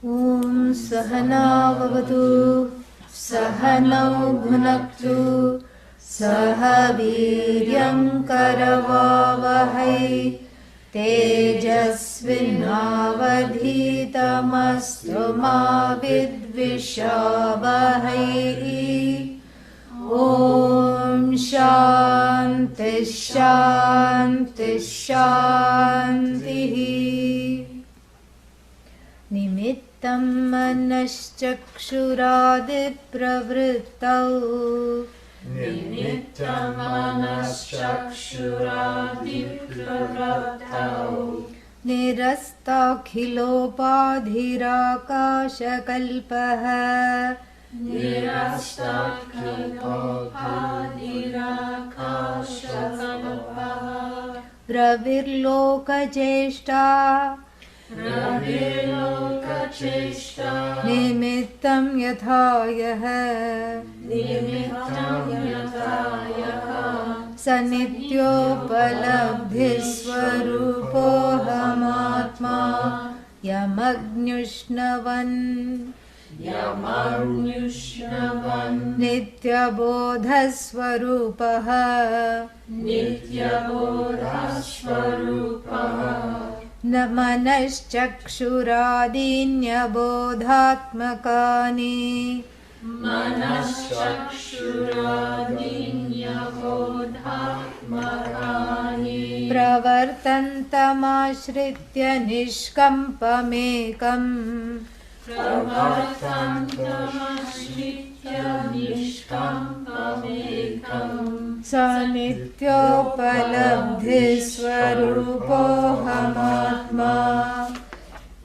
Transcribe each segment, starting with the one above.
Om Sahana Vavatu Sahanau Bhunaktu Sahaviryam Karavavahai Tejasvinavadhitamastu ma vidvishavahai. Om Shanti Shanti Shanti. Nimittam manashchakshuradipravrittau Nimittam manashchakshuradipravrittau Nirastakhilopadhirakashakalpaha Nirastakhilopadhirakashakalpaha Ravirlokacheshta Ravirlokacheshta Nimittam yathayaha Nimittam yathayaha Sanityopalabdhisvarupohamatma Yamagnyushnavan Yamagnyushnavan Nityabodhasvarupaha Nityabodhasvarupaha Manashchakshuradinyabodhatmakani Manashchakshuradinyabodhatmakani Pravartantamashritya nishkampamekam Pravartantamashritya nishkampamekam Sanityopalabdhisvarupohamatma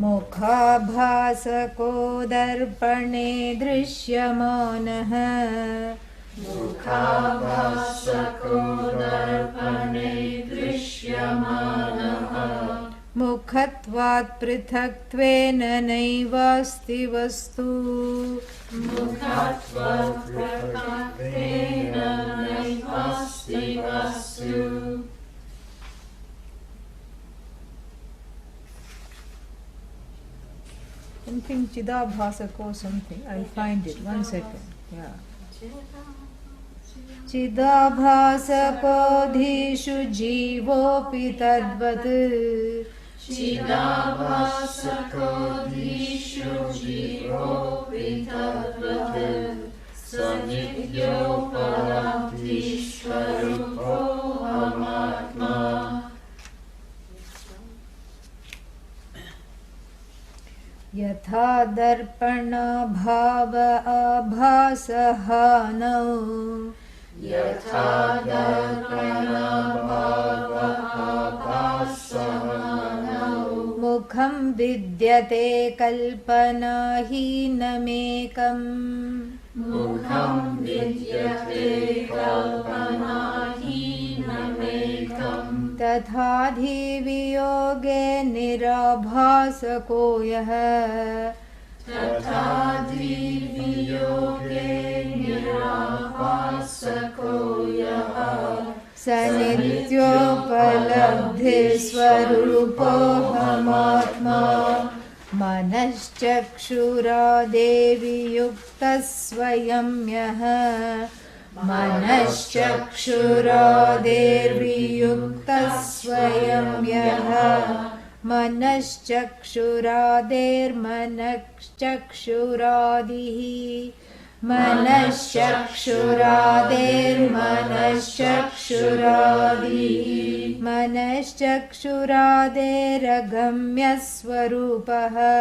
Mukhabhasako darpane drishyamanaha Mukhabhasako darpane drishyamanaha Mukhatvat prithaktvena naivasti vastu Mukhatvat prithaktvena naivasti vastu Something Chidabhasako something. I'll find it. 1 second. Yeah. Chidabhasako dhishu jivopi tadvat Chidabhasako dhishu jivopi tadvat Sanityopaladhishvarupo amatma Yatha darpana bhava abhasahanau Yatha darpana bhava abhasahanau Mukham vidyate kalpanahinamekam Mukham vidyate kalpanahinamekam Tathadhi viyoge nirabhasako yaha Tathadhi viyoge nirabhasako yaha Sanityopalabdhisvarupohamatma Manashchakshura devi yukta swayam yaha Manashchakshura devi yukta swayam yaha Manashchakshuradir manashchakshuradihi Manashchakshuradir manashchakshuradihi Manashchakshuradir agamya swarupaha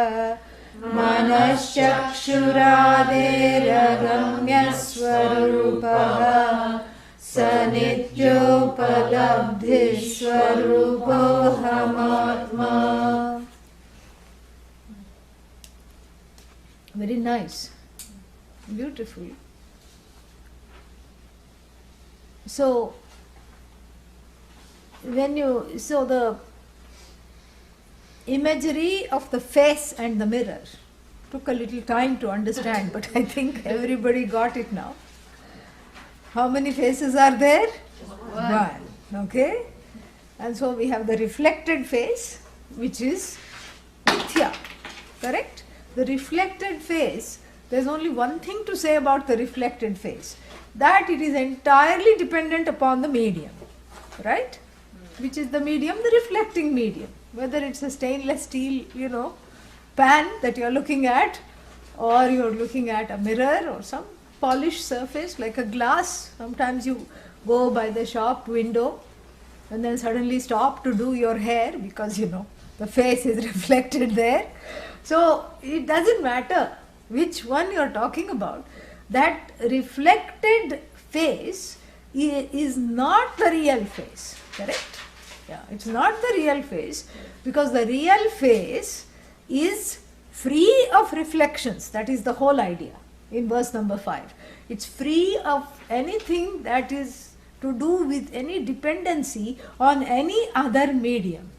Manashchakshuradir agamya swarupaha Sanityopalabdhisvarupohamatma. Very nice. Beautiful. So, the imagery of the face and the mirror took a little time to understand, but I think everybody got it now. How many faces are there? One. Okay? And so we have the reflected face, which is mithya. Correct? The reflected face, there's only one thing to say about the reflected face, that it is entirely dependent upon the medium, right? Which is the medium? The reflecting medium. Whether it's a stainless steel, pan that you're looking at, or you're looking at a mirror or some polished surface like a glass. Sometimes you go by the shop window and then suddenly stop to do your hair because the face is reflected there. So it doesn't matter which one you're talking about. That reflected face is not the real face, correct? Yeah, it's not the real face, because the real face is free of reflections. That is the whole idea in verse number 5. It's free of anything that is to do with any dependency on any other medium.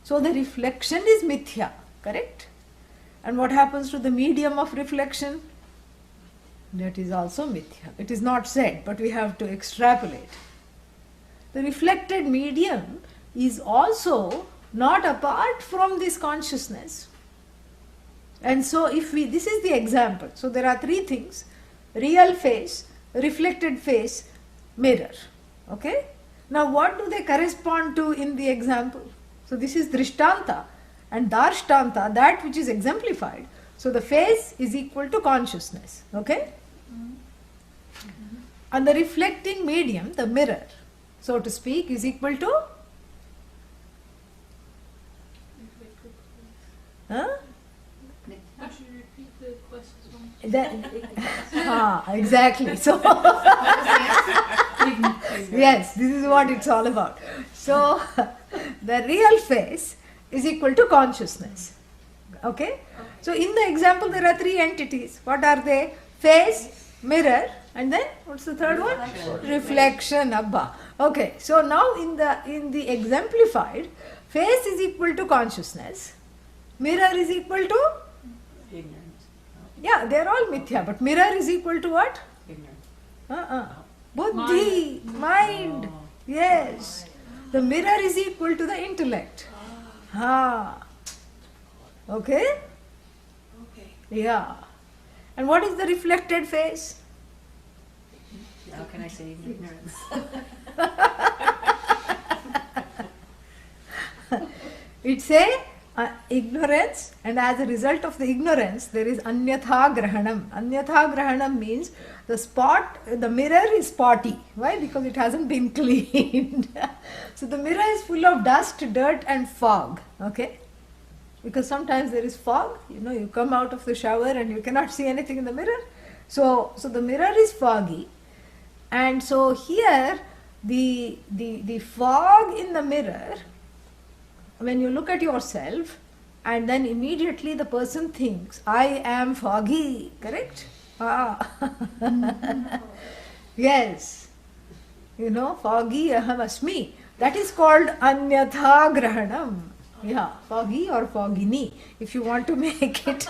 So the reflection is mithya, correct? And what happens to the medium of reflection? That is also mithya. It is not said, but we have to extrapolate. The reflected medium is also not apart from this consciousness. And so this is the example. So there are three things: real face, reflected face, mirror. Okay? Now what do they correspond to in the example? So this is drishtanta and darshtanta, that which is exemplified. So the face is equal to consciousness. Okay? And the reflecting medium, the mirror, so to speak, is equal to? Huh? Could you repeat the question? Exactly. So yes, this is what it's all about. So the real face is equal to consciousness. Okay? So in the example there are three entities. What are they? Face, mirror, and then what's the third one? Reflection. Abba. Okay. So now in the exemplified, face is equal to consciousness. Mirror is equal to? Ignorance. Yeah, they are all mithya, but mirror is equal to what? Ignorance. Buddhi, mind. Yes. The mirror is equal to the intellect. Okay? Yeah. And what is the reflected face? How can I say ignorance? It's a ignorance, and as a result of the ignorance there is anyatha grahanam. Anyatha grahanam means the mirror is spotty. Why? Because it hasn't been cleaned. So the mirror is full of dust, dirt and fog. Okay? Because sometimes there is fog, you come out of the shower and you cannot see anything in the mirror. So the mirror is foggy, and so here the fog in the mirror, when you look at yourself, and then immediately the person thinks, I am foggy, correct? Yes. Foggy aham asmi. That is called anyatha grahanam. Yeah, foggy or fogini, if you want to make it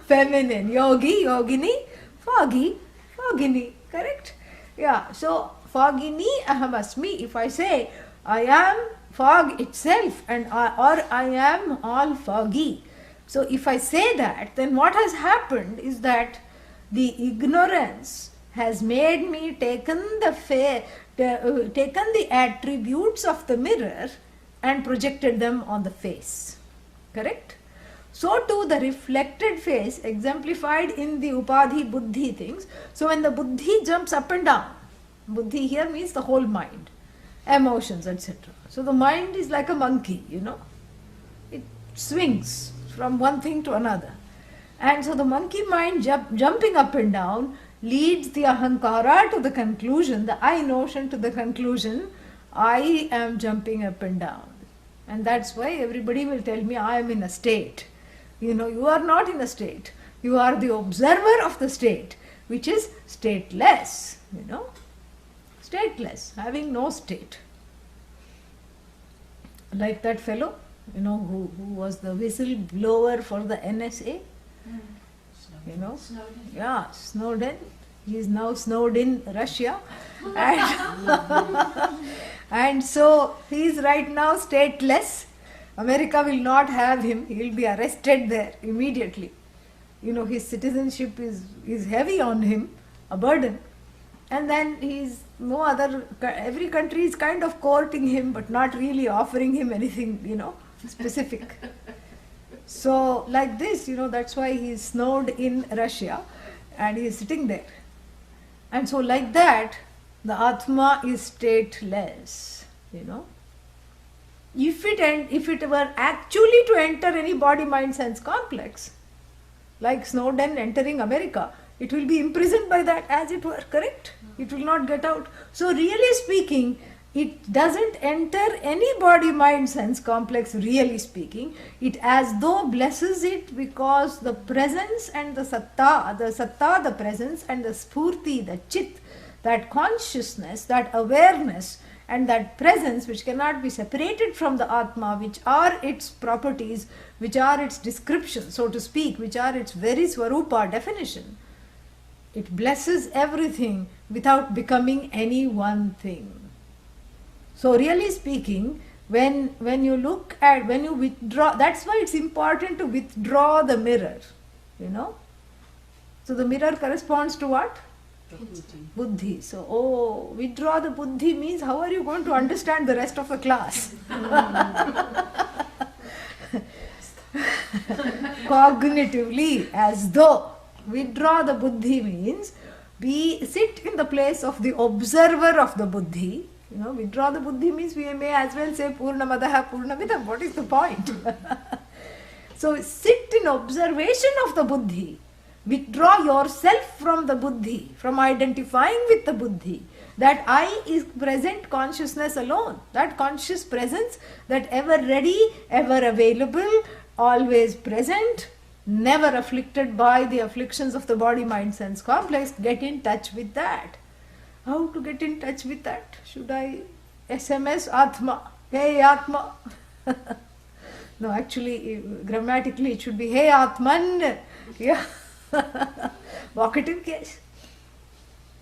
feminine. Yogi, yogini, foggy, fogini, correct? Yeah, so fogini aham asmi. If I say, I am fog itself, or I am all foggy. So if I say that, then what has happened is that the ignorance has made me taken the attributes of the mirror and projected them on the face. Correct? So too the reflected face exemplified in the upadhi buddhi things. So when the buddhi jumps up and down, buddhi here means the whole mind, emotions, etc. So the mind is like a monkey, it swings from one thing to another. And so the monkey mind jumping up and down leads the ahankara to the conclusion, the I notion to the conclusion, I am jumping up and down. And that's why everybody will tell me I am in a state. You are not in a state. You are the observer of the state, which is stateless, stateless, having no state. Like that fellow, who was the whistleblower for the NSA. Snowden. Yeah, Snowden. He is now snowed in Russia. And so he is right now stateless. America will not have him. He will be arrested there immediately. His citizenship is heavy on him, a burden. And then every country is kind of courting him, but not really offering him anything, specific. So like this, that's why he is snowed in Russia and he is sitting there. And so like that, the Atma is stateless, If it were actually to enter any body, mind, sense complex, like Snowden entering America, it will be imprisoned by that, as it were, correct? It will not get out. So really speaking, it doesn't enter any body, mind, sense complex, really speaking. It as though blesses it, because the presence and the satta, the presence, and the spurti, the chit, that consciousness, that awareness, and that presence which cannot be separated from the Atma, which are its properties, which are its description, so to speak, which are its very Swarupa definition. It blesses everything without becoming any one thing. So really speaking, when you withdraw, that's why it's important to withdraw the mirror, So the mirror corresponds to what? Buddhi. So, withdraw the Buddhi means how are you going to understand the rest of the class? Cognitively, as though. Withdraw the Buddhi means sit in the place of the observer of the Buddhi. Withdraw the Buddhi means we may as well say Purnamadaha Purnamidam. What is the point? So sit in observation of the Buddhi. Withdraw yourself from the Buddhi, from identifying with the Buddhi. That I is present consciousness alone. That conscious presence, that ever ready, ever available, always present, never afflicted by the afflictions of the body, mind, sense complex. Get in touch with that. How to get in touch with that? Should I SMS Atma? Hey Atma. No, actually, grammatically it should be Hey Atman. Yeah. Vocative case.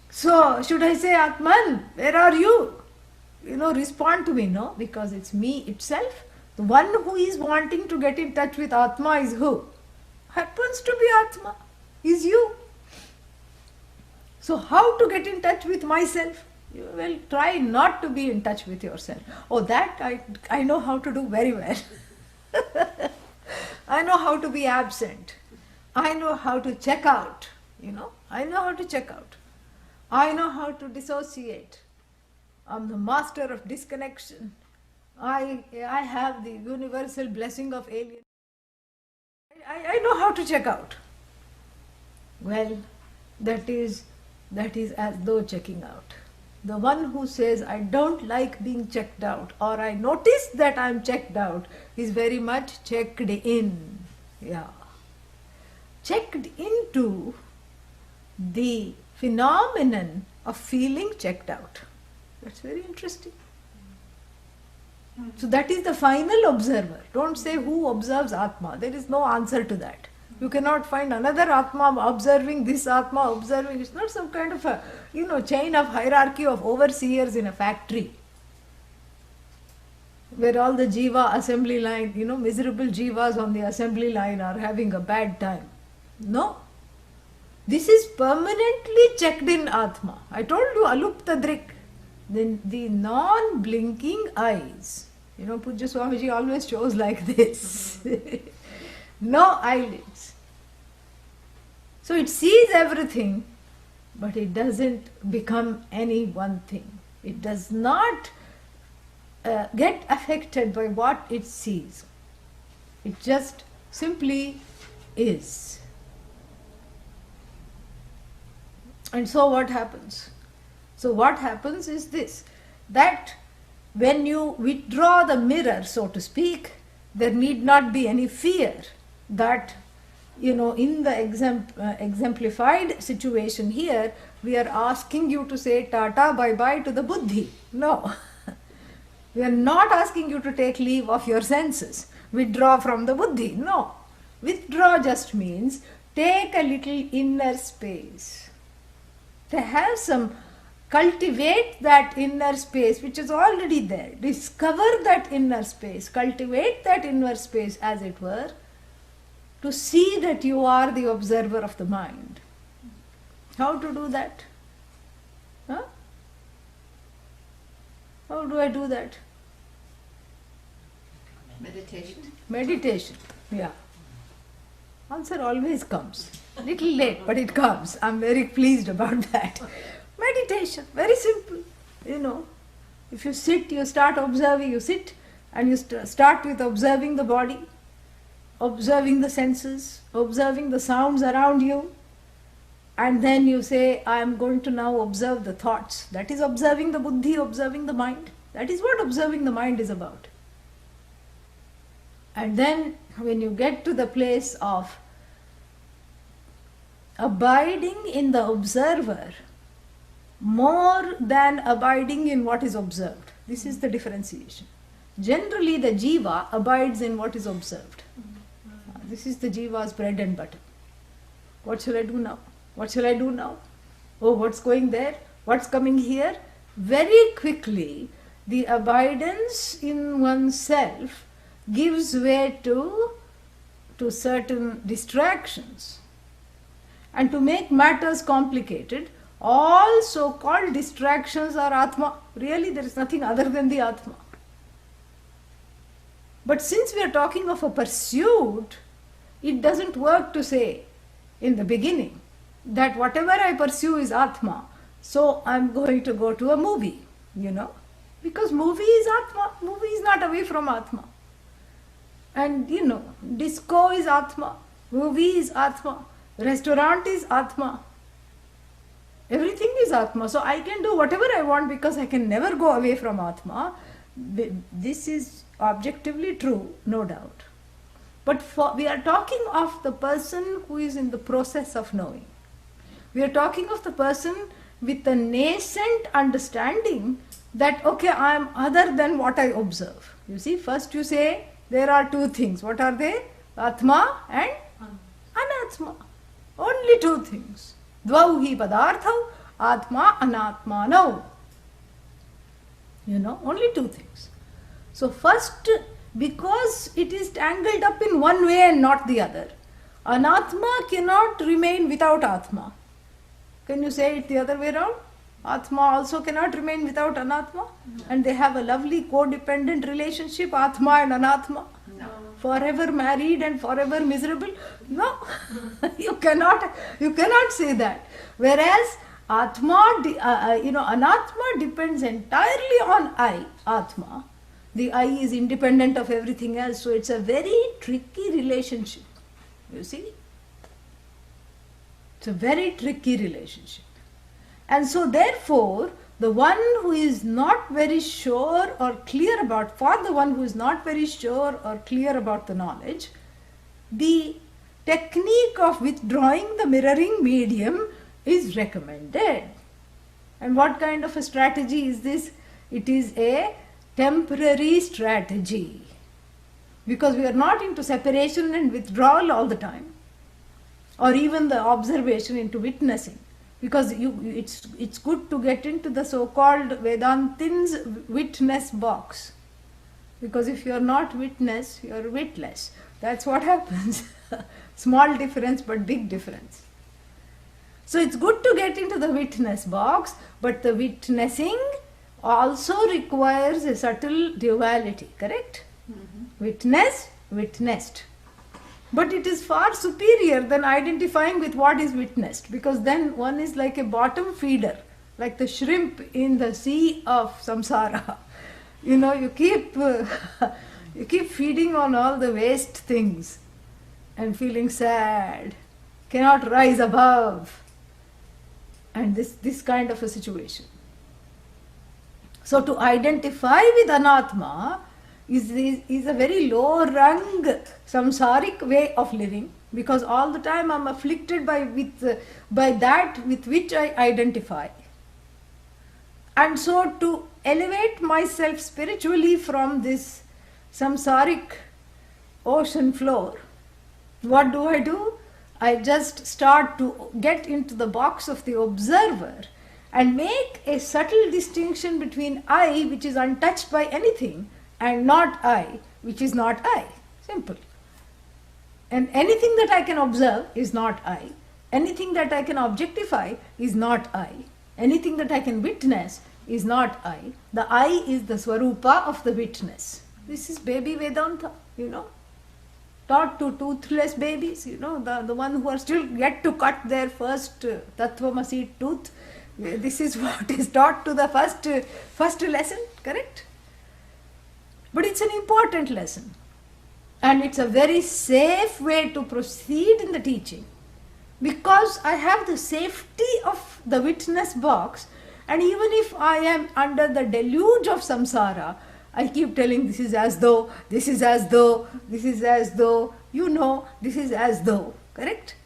So, should I say Atman, where are you? Respond to me, no? Because it's me itself. The one who is wanting to get in touch with Atma is who? Happens to be Atma. Is you. So, how to get in touch with myself? You will try not to be in touch with yourself. Oh, that I know how to do very well. I know how to be absent. I know how to check out, I know how to check out. I know how to dissociate. I'm the master of disconnection. I have the universal blessing of alien. I know how to check out. Well, that is as though checking out. The one who says, I don't like being checked out, or I notice that I'm checked out, is very much checked in. Yeah. Checked into the phenomenon of feeling checked out. That's very interesting. So that is the final observer. Don't say who observes Atma. There is no answer to that. You cannot find another Atma observing this Atma observing. It's not some kind of a chain of hierarchy of overseers in a factory, where all the jiva assembly line, miserable jivas on the assembly line are having a bad time. No. This is permanently checked in Atma. I told you, alupta drik. Then the non-blinking eyes. Pujya Swamiji always shows like this. No eyelids. So it sees everything, but it doesn't become any one thing. It does not get affected by what it sees. It just simply is. And so what happens? So what happens is this, that when you withdraw the mirror, so to speak, there need not be any fear that, in the exemplified situation here, we are asking you to say tata bye-bye to the Buddhi. No. We are not asking you to take leave of your senses, withdraw from the Buddhi. No. Withdraw just means take a little inner space. To have some cultivate that inner space which is already there. Discover that inner space, cultivate that inner space as it were, to see that you are the observer of the mind. How to do that? Huh? How do I do that? Meditation. Meditation, yeah. Answer always comes. Little late, but it comes. I'm very pleased about that. Meditation, very simple. You know, if you sit, you start observing, you sit and you start with observing the body, observing the senses, observing the sounds around you, and then you say, I am going to now observe the thoughts. That is observing the Buddhi, observing the mind. That is what observing the mind is about. And then when you get to the place of abiding in the observer more than abiding in what is observed. This is the differentiation. Generally the jiva abides in what is observed. This is the jiva's bread and butter. What shall I do now? What shall I do now? Oh, what's going there? What's coming here? Very quickly the abidance in oneself gives way to certain distractions. And to make matters complicated, all so-called distractions are Atma. Really, there is nothing other than the Atma. But since we are talking of a pursuit, it doesn't work to say in the beginning that whatever I pursue is Atma, so I'm going to go to a movie, you know, because movie is Atma, movie is not away from Atma. And you know, disco is Atma, movie is Atma, restaurant is Atma. Everything is Atma. So I can do whatever I want because I can never go away from Atma. This is objectively true, no doubt. But we are talking of the person who is in the process of knowing. We are talking of the person with a nascent understanding that, okay, I am other than what I observe. You see, first you say there are two things. What are they? Atma and Anatma. Only two things. Dvau hi padarthau, Atma Anatmanau. You know, only two things. So first, because it is tangled up in one way and not the other, Anatma cannot remain without Atma. Can you say it the other way around? Atma also cannot remain without Anatma. No. And they have a lovely codependent relationship, Atma and Anatma. No. Forever married and forever miserable. No, you cannot say that. Whereas Atma, Anatma depends entirely on I, Atma. The I is independent of everything else, so it's a very tricky relationship. You see? It's a very tricky relationship. And so therefore, the one who is not very sure or clear about, for the one who is not very sure or clear about the knowledge, the technique of withdrawing the mirroring medium is recommended. And what kind of a strategy is this? It is a temporary strategy. Because we are not into separation and withdrawal all the time, or even the observation into witnessing. Because it's good to get into the so-called Vedantin's witness box. Because if you are not witness, you are witless. That's what happens. Small difference but big difference. So it's good to get into the witness box, but the witnessing also requires a subtle duality, correct? Mm-hmm. Witness, witnessed. But it is far superior than identifying with what is witnessed, because then one is like a bottom feeder, like the shrimp in the sea of samsara. You know, you keep feeding on all the waste things and feeling sad, cannot rise above, and this kind of a situation. So to identify with Anatma is a very low rung samsaric way of living, because all the time I am afflicted by that with which I identify. And so to elevate myself spiritually from this samsaric ocean floor, what do? I just start to get into the box of the observer and make a subtle distinction between I, which is untouched by anything, and not I, which is not I. Simple. And anything that I can observe is not I. Anything that I can objectify is not I. Anything that I can witness is not I. The I is the Swarupa of the witness. This is baby Vedanta, taught to toothless babies, the one who are still yet to cut their first Tattvamasi tooth. This is what is taught to the first lesson, correct? But it's an important lesson. And it's a very safe way to proceed in the teaching. Because I have the safety of the witness box, and even if I am under the deluge of samsara, I keep telling this is as though, this is as though, this is as though, this is as though, correct?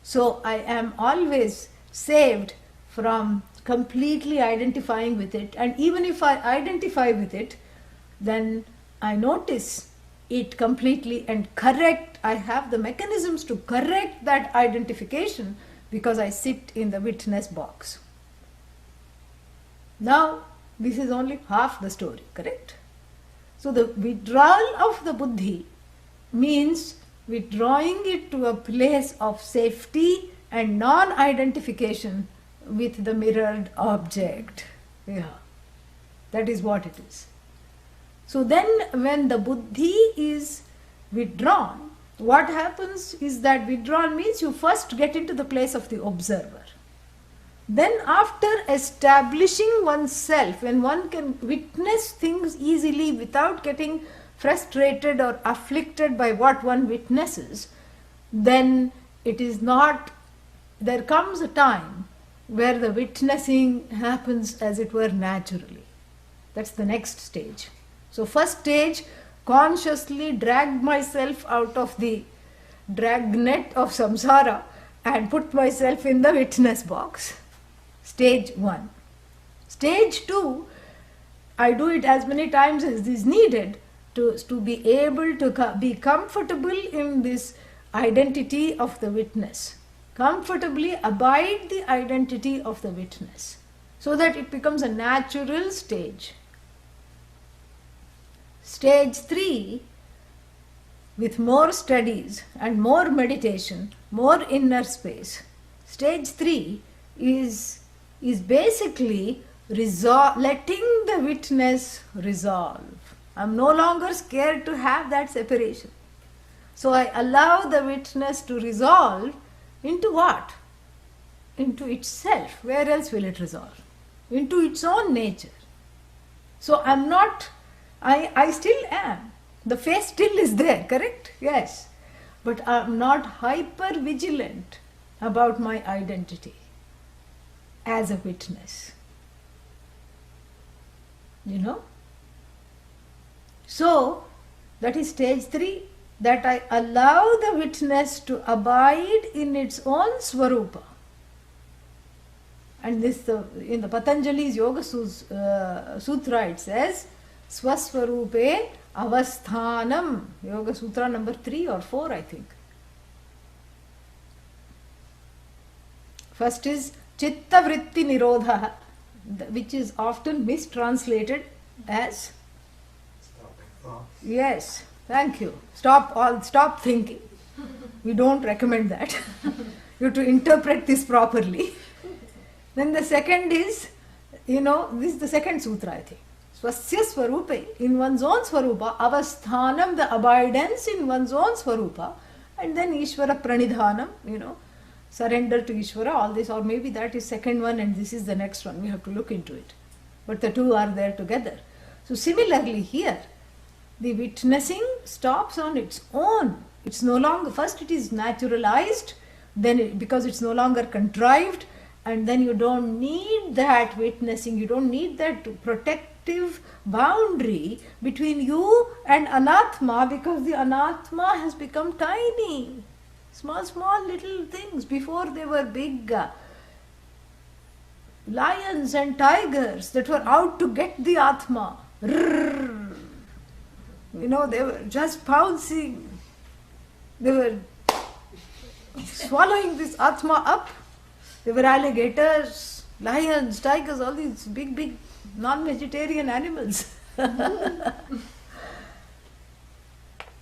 So I am always saved from completely identifying with it, and even if I identify with it, then I notice it completely and correct. I have the mechanisms to correct that identification because I sit in the witness box. Now, this is only half the story, correct? So the withdrawal of the buddhi means withdrawing it to a place of safety and non-identification with the mirrored object. That is what it is. So then when the buddhi is withdrawn, what happens is that withdrawal means you first get into the place of the observer. Then after establishing oneself, when one can witness things easily without getting frustrated or afflicted by what one witnesses, then it is not, there comes a time where the witnessing happens as it were naturally. That's the next stage. So first stage, consciously drag myself out of the dragnet of samsara and put myself in the witness box. Stage 1. Stage 2, I do it as many times as is needed to be able to be comfortable in this identity of the witness. Comfortably abide the identity of the witness so that it becomes a natural stage. Stage 3, with more studies and more meditation, more inner space. Stage 3 is basically letting the witness resolve. I'm no longer scared to have that separation. So I allow the witness to resolve into what? Into itself. Where else will it resolve? Into its own nature. So I'm not, I still am. The face still is there, correct? Yes. But I'm not hyper vigilant about my identity as a witness. So, that is stage 3, that I allow the witness to abide in its own Swarupa. And this, in the Patanjali's Yoga Sutra, it says, Swaswarupe Avasthanam. Yoga Sutra number 3 or 4, I think. First is Chitta Vritti Nirodha, which is often mistranslated as yes, thank you. Stop thinking. We don't recommend that. You have to interpret this properly. Then the second is, this is the second sutra, I think. Swasya Swarupe, in one's own Swarupa, Avasthanam, the abidance in one's own Swarupa, and then Ishvara Pranidhanam, surrender to Ishvara, all this, or maybe that is second one and this is the next one. We have to look into it. But the two are there together. So similarly here, the witnessing stops on its own. It's no longer, first it is naturalized, then because it's no longer contrived, and then you don't need that witnessing, you don't need that protective boundary between you and Anatma, because the Anatma has become tiny. Small little things. Before they were big lions and tigers that were out to get the Atma. They were just pouncing. They were swallowing this Atma up. They were alligators. lions, tigers, all these big, big non-vegetarian animals.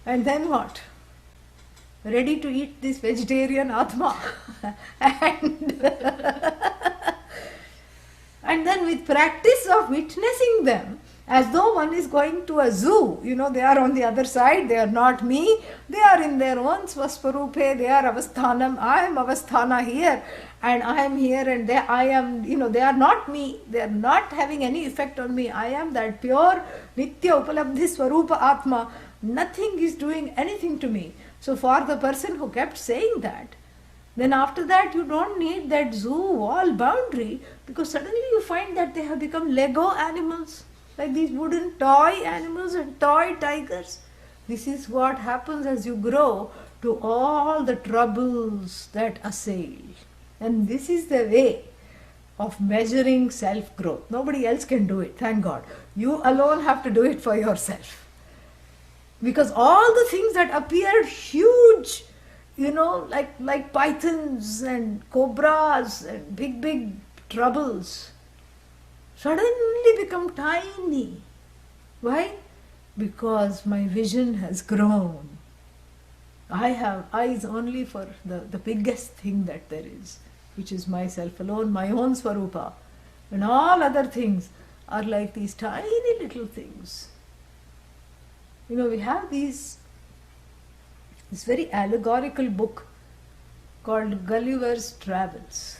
And then what? Ready to eat this vegetarian Atma. And then with practice of witnessing them, as though one is going to a zoo, they are on the other side, they are not me, they are in their own Svasvarupe, they are Avasthanam, I am Avasthana here, and I am here, and I am, they are not me, they are not having any effect on me, I am that pure Nitya Upalabdhi Swarupa Atma, nothing is doing anything to me. So for the person who kept saying that, then after that you don't need that zoo wall boundary, because suddenly you find that they have become Lego animals, like these wooden toy animals and toy tigers. This is what happens as you grow to all the troubles that assail. And this is the way of measuring self-growth. Nobody else can do it, thank God. You alone have to do it for yourself. Because all the things that appeared huge, like pythons and cobras and big, big troubles, suddenly become tiny. Why? Because my vision has grown. I have eyes only for the biggest thing that there is, which is myself alone, my own Swarupa. And all other things are like these tiny little things. We have this very allegorical book called Gulliver's Travels.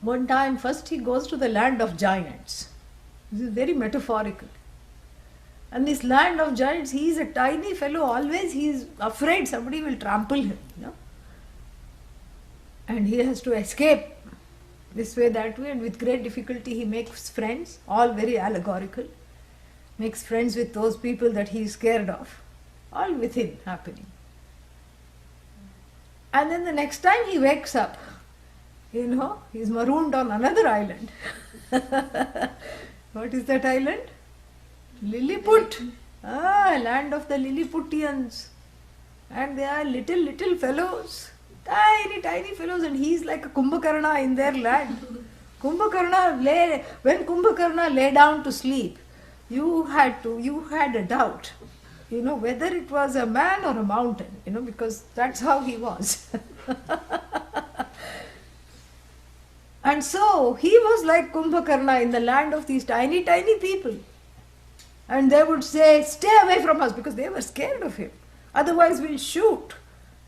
One time, first he goes to the land of giants. This is very metaphorical. And this land of giants, he is a tiny fellow, always he is afraid somebody will trample him. And he has to escape this way, that way, and with great difficulty he makes friends, all very allegorical. Makes friends with those people that he is scared of, all within happening. And then the next time he wakes up, he is marooned on another island. What is that island? Lilliput. Land of the Lilliputians. And they are little fellows, tiny fellows, and he is like a Kumbhakarna in their land. When Kumbhakarna lay down to sleep, you had a doubt, whether it was a man or a mountain, because that's how he was. And so he was like Kumbhakarna in the land of these tiny people. And they would say, stay away from us, because they were scared of him. Otherwise we'll shoot.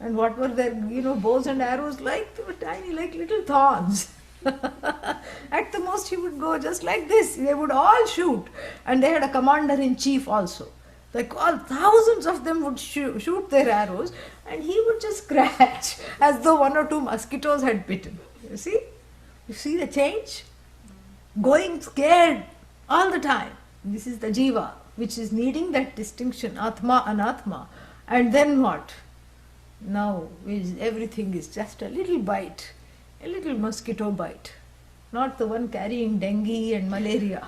And what were their, bows and arrows like? They were tiny, like little thorns. At the most he would go just like this. They would all shoot. And they had a commander-in-chief also. Like all thousands of them would shoot their arrows, and he would just scratch as though 1 or 2 mosquitoes had bitten. You see? You see the change? Going scared all the time. This is the jiva, which is needing that distinction, atma, anatma. And then what? Now everything is just a little bite, a little mosquito bite. Not the one carrying dengue and malaria.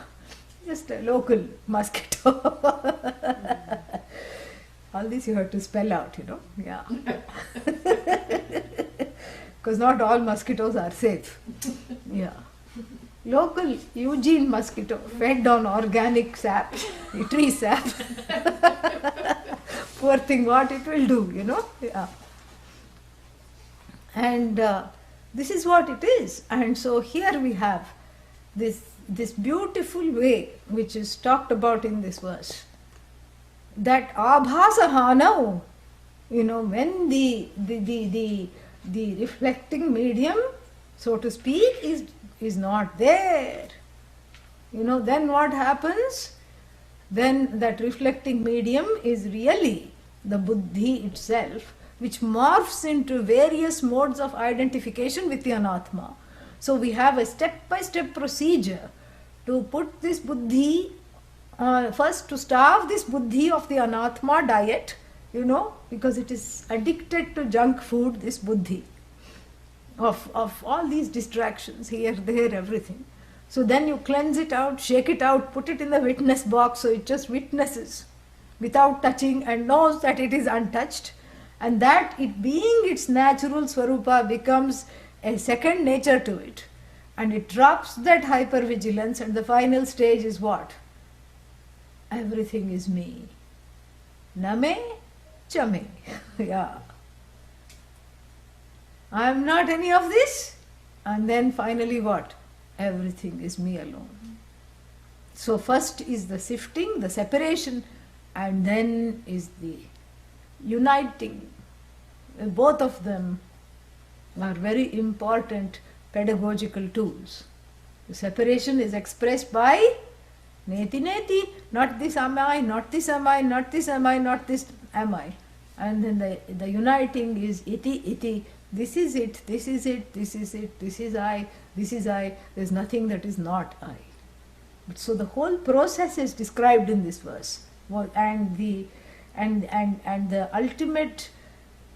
Just a local mosquito. All this you have to spell out, Yeah. Because not all mosquitoes are safe. Yeah. Local Eugene mosquito, fed on organic sap, tree sap. Poor thing, what it will do, Yeah. And this is what it is. And so here we have this beautiful way which is talked about in this verse, that abhasahanau, when the reflecting medium, so to speak, is not there, then what happens? Then that reflecting medium is really the Buddhi itself, which morphs into various modes of identification with the Anatma. So we have a step-by-step procedure to put this Buddhi, first to starve this Buddhi of the Anatma diet, because it is addicted to junk food, this Buddhi, of all these distractions, here, there, everything. So then you cleanse it out, shake it out, put it in the witness box, so it just witnesses without touching and knows that it is untouched, and that it being its natural Swarupa becomes a second nature to it. And it drops that hypervigilance, and the final stage is what? Everything is me. Name chame. Yeah. I am not any of this. And then finally what? Everything is me alone. So first is the sifting, the separation, and then is the uniting. Both of them are very important pedagogical tools. The separation is expressed by neti neti, not this am I, not this am I, not this am I, not this am I. And then the uniting is iti iti, this is it, this is it, this is it, this is I, there is nothing that is not I. So the whole process is described in this verse. And the ultimate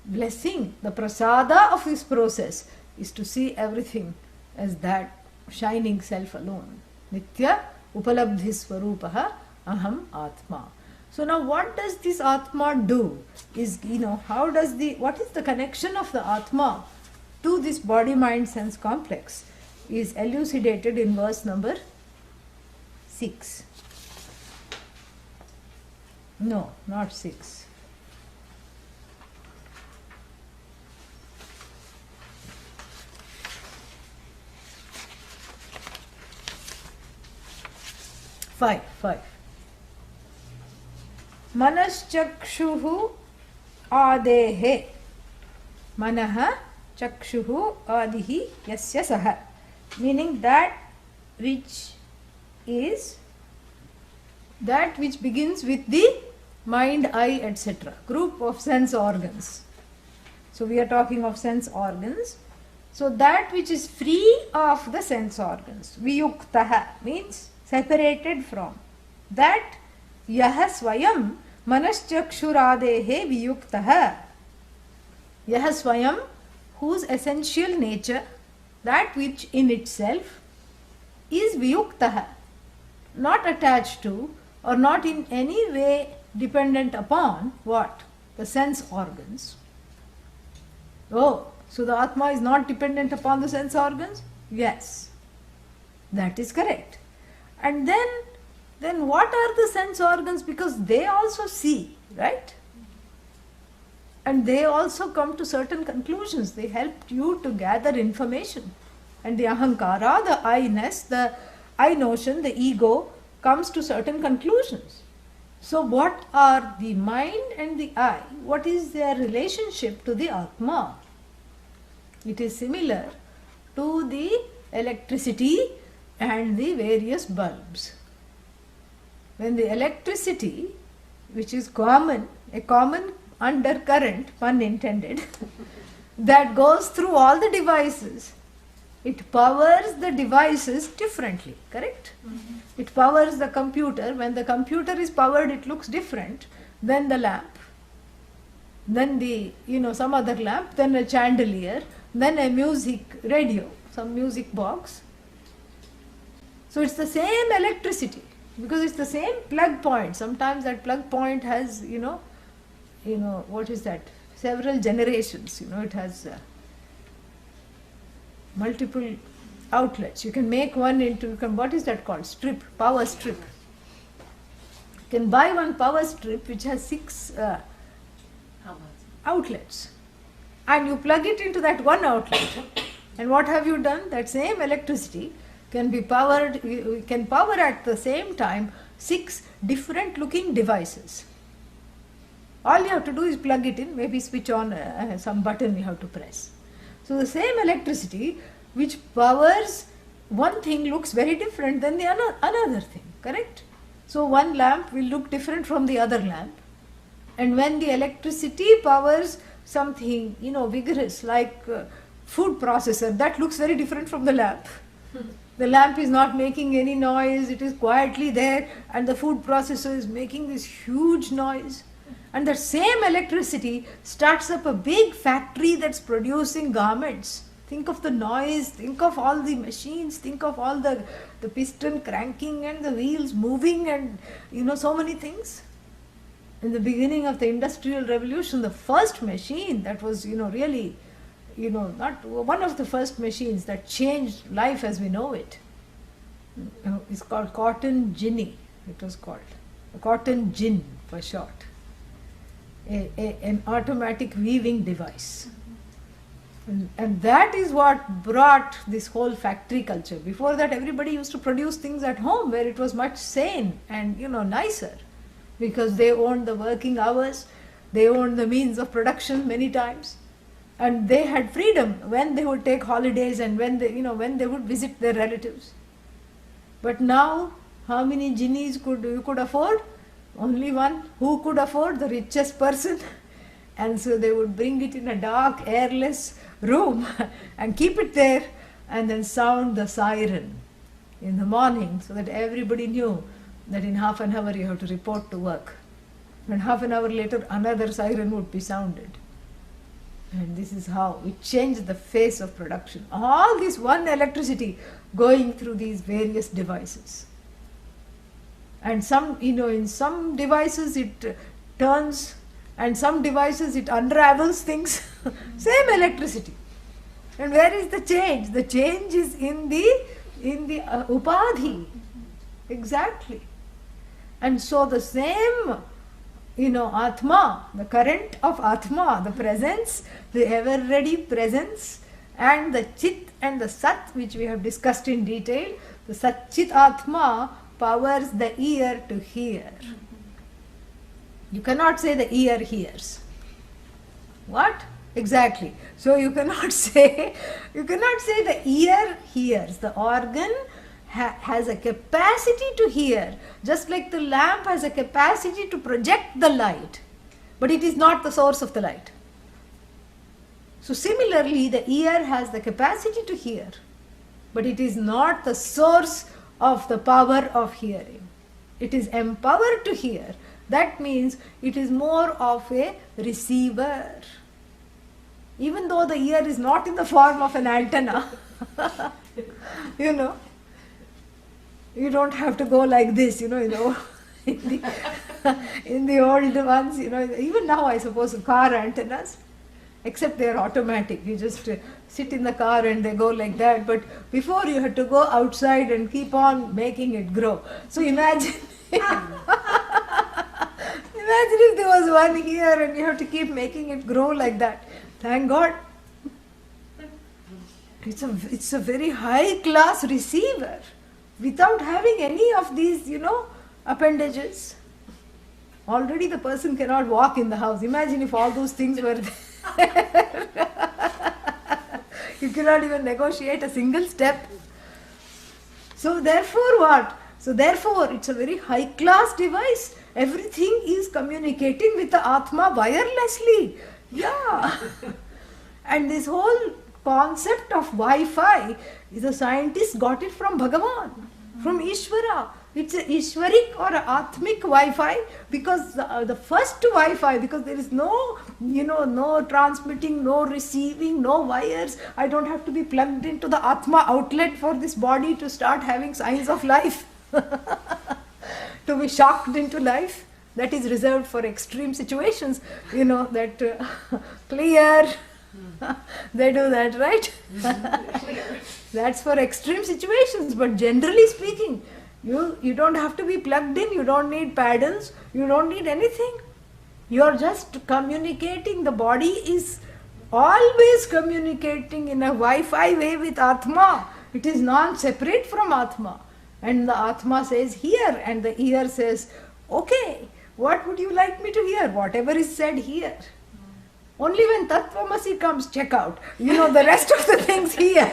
blessing, the prasada of this process is to see everything as that shining self alone. Nitya upalabdhi swarupaha aham atma. So now what does this atma do? Is, what is the connection of the atma to this body mind sense complex is elucidated in verse number 6. No, not 6. Five. Manaschakshuhu adehe. Manaha chakshuhu adihi yasya saha. Meaning that which begins with the mind, eye, etc. Group of sense organs. So we are talking of sense organs. So that which is free of the sense organs. Viyuktaha means separated from. That yaha swayam manaschakshuradehe viyuktaha. Yaha swayam, whose essential nature, that which in itself is viyuktaha, not attached to or not in any way dependent upon what? The sense organs. Oh, so the Atma is not dependent upon the sense organs? Yes, that is correct. And then what are the sense organs? Because they also see, right? And they also come to certain conclusions. They help you to gather information. And the ahankara, the I-ness, the I notion, the ego, comes to certain conclusions. So what are the mind and the I? What is their relationship to the Atma? It is similar to the electricity and the various bulbs. When the electricity, which is common, a common undercurrent, pun intended, that goes through all the devices, it powers the devices differently, correct? Mm-hmm. It powers the computer. When the computer is powered, it looks different than the lamp, then some other lamp, then a chandelier, then a music radio, some music box. So it's the same electricity because it's the same plug point. Sometimes that plug point has, what is that? Several generations. It has multiple outlets. You can make one into, what is that called? Strip, power strip. You can buy one power strip which has 6 outlets. And you plug it into that one outlet. And what have you done? That same electricity can be powered, you can power at the same time 6 different looking devices. All you have to do is plug it in, maybe switch on some button you have to press. So the same electricity which powers one thing looks very different than the another thing, correct? So one lamp will look different from the other lamp. And when the electricity powers something, vigorous like food processor, that looks very different from the lamp. The lamp is not making any noise, it is quietly there, and the food processor is making this huge noise. And the same electricity starts up a big factory that's producing garments. Think of the noise, think of all the machines, think of all the piston cranking and the wheels moving and so many things. In the beginning of the Industrial Revolution, the first machine that was really not one of the first machines that changed life as we know it. It's called cotton ginny. It was called cotton gin for short. An automatic weaving device. And that is what brought this whole factory culture. Before that, everybody used to produce things at home where it was much sane and nicer, because they owned the working hours, they owned the means of production many times, and they had freedom when they would take holidays and when they would visit their relatives. But now, how many genies you could afford? Only one. Who could afford? The richest person. And so they would bring it in a dark, airless room and keep it there, and then sound the siren in the morning so that everybody knew that in half an hour you have to report to work. And half an hour later another siren would be sounded. And this is how it changed the face of production. All this one electricity going through these various devices. And in some devices it turns, and some devices it unravels things. Same electricity. And where is the change? The change is in the upadhi. Exactly. And so the same, Atma, the current of Atma, the presence, the ever-ready presence, and the Chit and the Sat, which we have discussed in detail, the Sat Chit Atma powers the ear to hear. You cannot say the ear hears. What? Exactly. So you cannot say the ear hears. The organ has a capacity to hear, just like the lamp has a capacity to project the light, but it is not the source of the light. So similarly, the ear has the capacity to hear, but it is not the source of the power of hearing. It is empowered to hear. That means it is more of a receiver. Even though the ear is not in the form of an antenna, you don't have to go like this, in the old ones, even now I suppose car antennas, except they are automatic. You just sit in the car and they go like that. But before you had to go outside and keep on making it grow. So imagine if there was one here and you have to keep making it grow like that. Thank God. It's a very high class receiver without having any of these, appendages. Already the person cannot walk in the house. Imagine if all those things were there. You cannot even negotiate a single step. So therefore what? So therefore it's a very high class device. Everything is communicating with the Atma wirelessly. Yeah. And this whole concept of Wi-Fi, the scientists got it from Bhagavan, from Ishvara. It's an Ishvarik or an Atmic Wi-Fi, because the first Wi-Fi, because there is no transmitting, no receiving, no wires. I don't have to be plugged into the Atma outlet for this body to start having signs of life. To be shocked into life. That is reserved for extreme situations, that clear. They do that, right? That's for extreme situations, but generally speaking, you don't have to be plugged in, you don't need paddles, you don't need anything. You are just communicating. The body is always communicating in a Wi-Fi way with Atma. It is non-separate from Atma. And the Atma says here, and the ear says, okay, what would you like me to hear? Whatever is said here. Only when Tattvamasi comes, check out. The rest of the things here.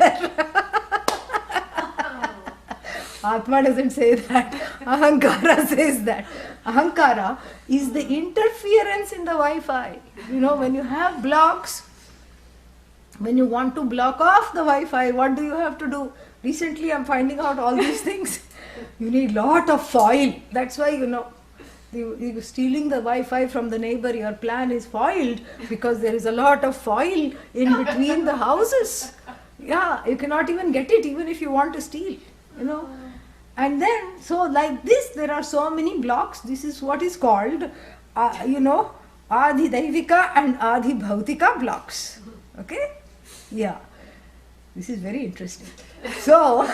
Atma doesn't say that. Ahankara says that. Ahankara is the interference in the Wi-Fi. When you have blocks, when you want to block off the Wi-Fi, what do you have to do? Recently I'm finding out all these things. You need lot of foil. That's why, you're stealing the Wi-Fi from the neighbor, your plan is foiled because there is a lot of foil in between the houses. Yeah, you cannot even get it even if you want to steal, And then, so like this, there are so many blocks. This is what is called, Adi Daivika and Adi Bhautika blocks. Okay? Yeah, this is very interesting. So,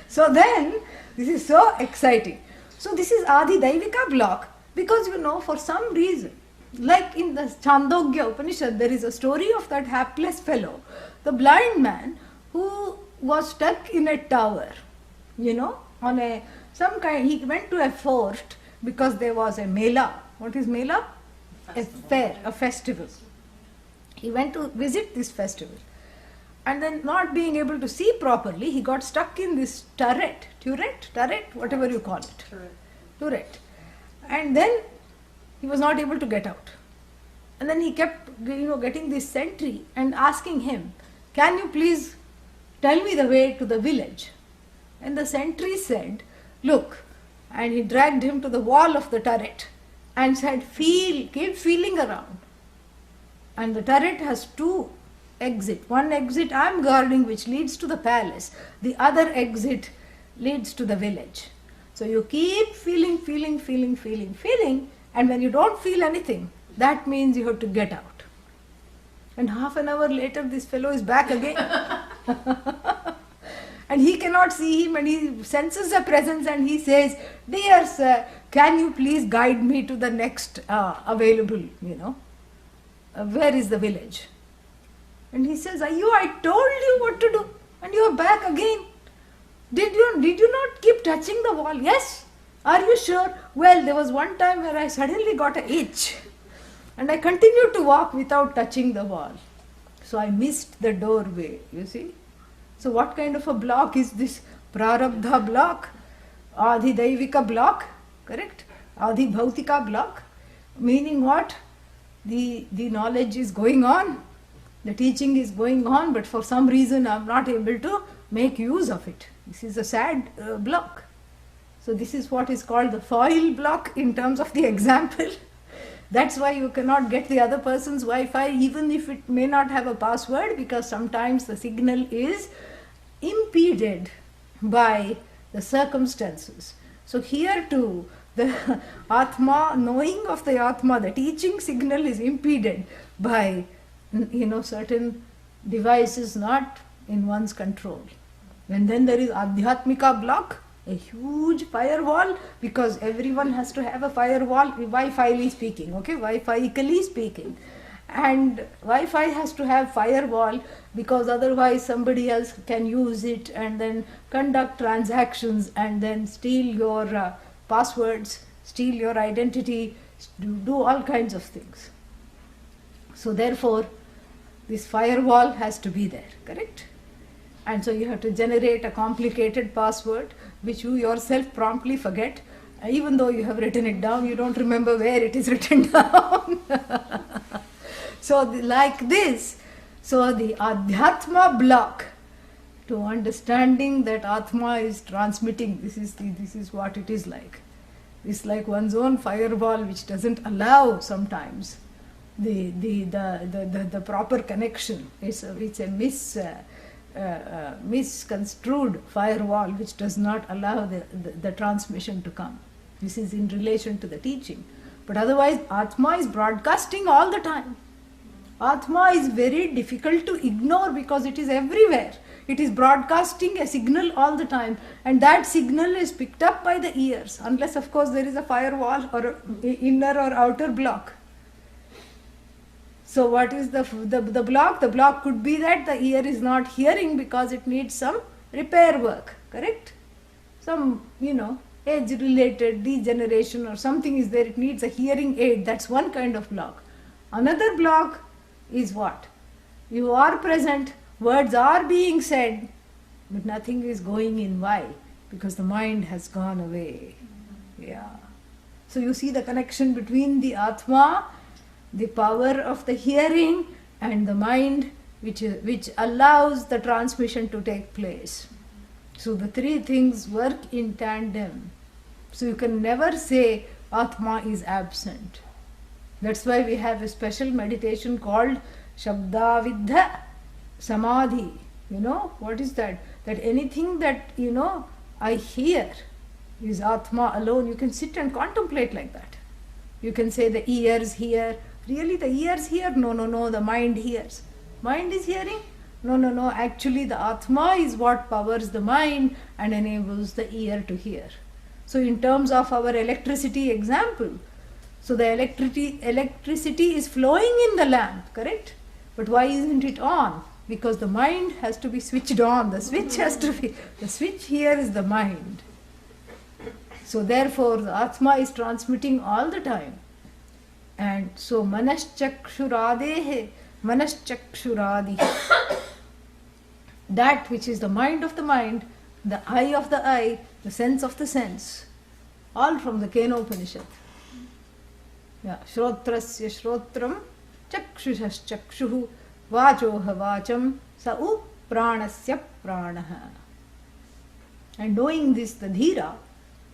so then, this is so exciting. So this is Adi Daivika block, because for some reason, like in the Chandogya Upanishad, there is a story of that hapless fellow, the blind man who was stuck in a tower, on he went to a fort because there was a mela. What is mela? A fair, a festival. He went to visit this festival. And then, not being able to see properly, he got stuck in this turret, whatever you call it. Turret. And then he was not able to get out. And then he kept, getting this sentry and asking him, "Can you please tell me the way to the village?" And the sentry said, "Look," and he dragged him to the wall of the turret and said, keep feeling around. And the turret has two exits. One exit I am guarding, which leads to the palace. The other exit leads to the village. So you keep feeling, and when you don't feel anything, that means you have to get out. And half an hour later, this fellow is back again. And he cannot see him, and he senses a presence, and he says, "Dear sir, can you please guide me to the next available, where is the village?" And he says, I told you what to do, and you are back again. Did you not keep touching the wall?" "Yes." "Are you sure?" "Well, there was one time where I suddenly got an itch, and I continued to walk without touching the wall. So I missed the doorway, you see. So what kind of a block is this? Prarabdha block, Adi Daivika block, correct? Adi Bhautika block, meaning what? The knowledge is going on, the teaching is going on, but for some reason I am not able to make use of it. This is a sad block. So this is what is called the foil block in terms of the example. That's why you cannot get the other person's Wi-Fi, even if it may not have a password, because sometimes the signal is impeded by the circumstances. So here too, the Atma, knowing of the Atma, the teaching signal is impeded by certain devices not in one's control. And then there is Adhyatmika block, a huge firewall, because everyone has to have a firewall, Wi-Fi speaking, okay, Wi-Fi-ically speaking. And Wi-Fi has to have firewall, because otherwise somebody else can use it and then conduct transactions and then steal your passwords, steal your identity, do all kinds of things. So therefore, this firewall has to be there, correct? And so you have to generate a complicated password, which you yourself promptly forget. Even though you have written it down, you don't remember where it is written down. So like this, so the Adhyatma block to understanding that Atma is transmitting, this is what it is like. It's like one's own firewall, which doesn't allow sometimes the proper connection. It's a misconstrued firewall which does not allow the transmission to come. This is in relation to the teaching. But otherwise, Atma is broadcasting all the time. Atma is very difficult to ignore because it is everywhere. It is broadcasting a signal all the time, and that signal is picked up by the ears, unless of course there is a firewall or an inner or outer block. So what is the block? The block could be that the ear is not hearing because it needs some repair work, correct? Some, age-related degeneration or something is there, it needs a hearing aid. That's one kind of block. Another block is what? You are present, words are being said, but nothing is going in. Why? Because the mind has gone away. Yeah. So you see the connection between the Atma, the power of the hearing, and the mind which allows the transmission to take place. So the three things work in tandem. So you can never say Atma is absent. That's why we have a special meditation called Shabdavidha Samadhi. What is that? That anything that, I hear is Atma alone. You can sit and contemplate like that. You can say the ears hear. Really the ears hear? No, the mind hears. Mind is hearing? No. Actually, the Atma is what powers the mind and enables the ear to hear. So, in terms of our electricity example, so the electricity is flowing in the lamp, correct? But why isn't it on? Because the mind has to be switched on. The switch has to be, the switch here is the mind. So, therefore, the Atma is transmitting all the time. And so, Manaschakshuradehe, Manaschakshuradihi. That which is the mind of the mind, the eye of the eye, the sense of the sense, all from the Kenopanishad. Yeah, Shrotrasya Shrotram, Chakshushash Chakshuhu, Vachoha Vacham, Sa'u Pranasya Pranaha. And knowing this, the Dhira,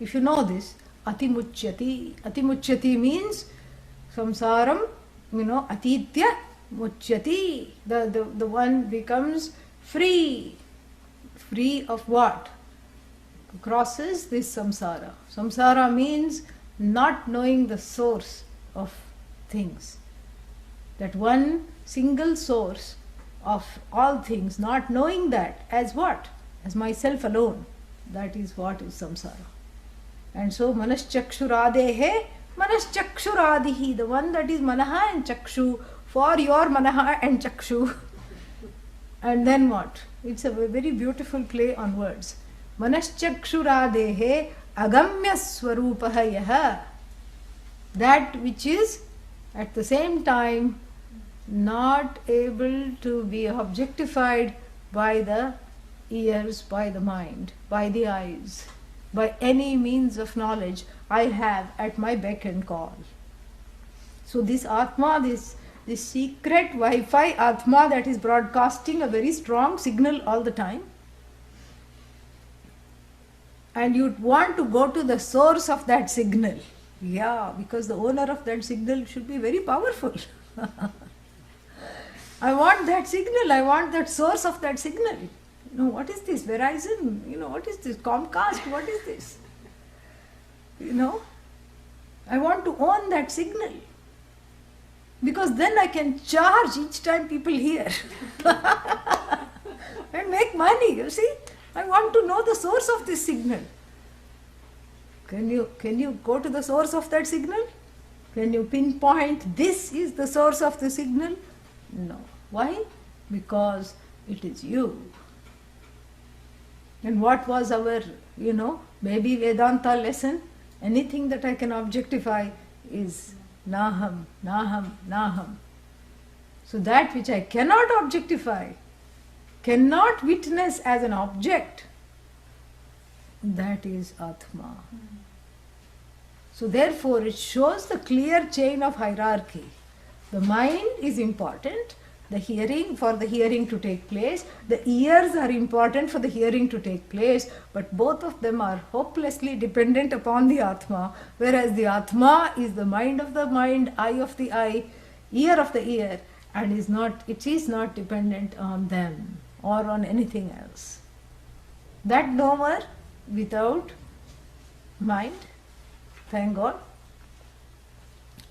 if you know this, Atimuchyati. Atimuchyati means samsaram, atitya muchyati. The one becomes free. Free of what? Crosses this samsara. Samsara means not knowing the source of things. That one single source of all things, not knowing that as what? As myself alone. That is what is samsara. And so Manaschakshuradehe, Manaschakshuradihi, the one that is Manaha and Chakshu, for your Manaha and Chakshu. And then what? It's a very beautiful play on words. Manaschakshuradehe agamya swarupaha yaha. That which is at the same time not able to be objectified by the ears, by the mind, by the eyes, by any means of knowledge I have at my beck and call. So this Atma, this secret Wi-Fi Atma that is broadcasting a very strong signal all the time, and you want to go to the source of that signal. Yeah, because the owner of that signal should be very powerful. I want that signal, I want that source of that signal. What is this? Verizon? What is this? Comcast? What is this? I want to own that signal. Because then I can charge each time people hear. And make money, you see. I want to know the source of this signal. Can you go to the source of that signal? Can you pinpoint this is the source of the signal? No. Why? Because it is you. And what was our, maybe Vedanta lesson? Anything that I can objectify is Naham, Naham, Naham. So that which I cannot objectify, cannot witness as an object, that is Atma. So therefore it shows the clear chain of hierarchy. The mind is important, the hearing, for the hearing to take place, the ears are important for the hearing to take place, but both of them are hopelessly dependent upon the Atma, whereas the Atma is the mind of the mind, eye of the eye, ear of the ear, and it is not dependent on them or on anything else. That knower without mind, thank God.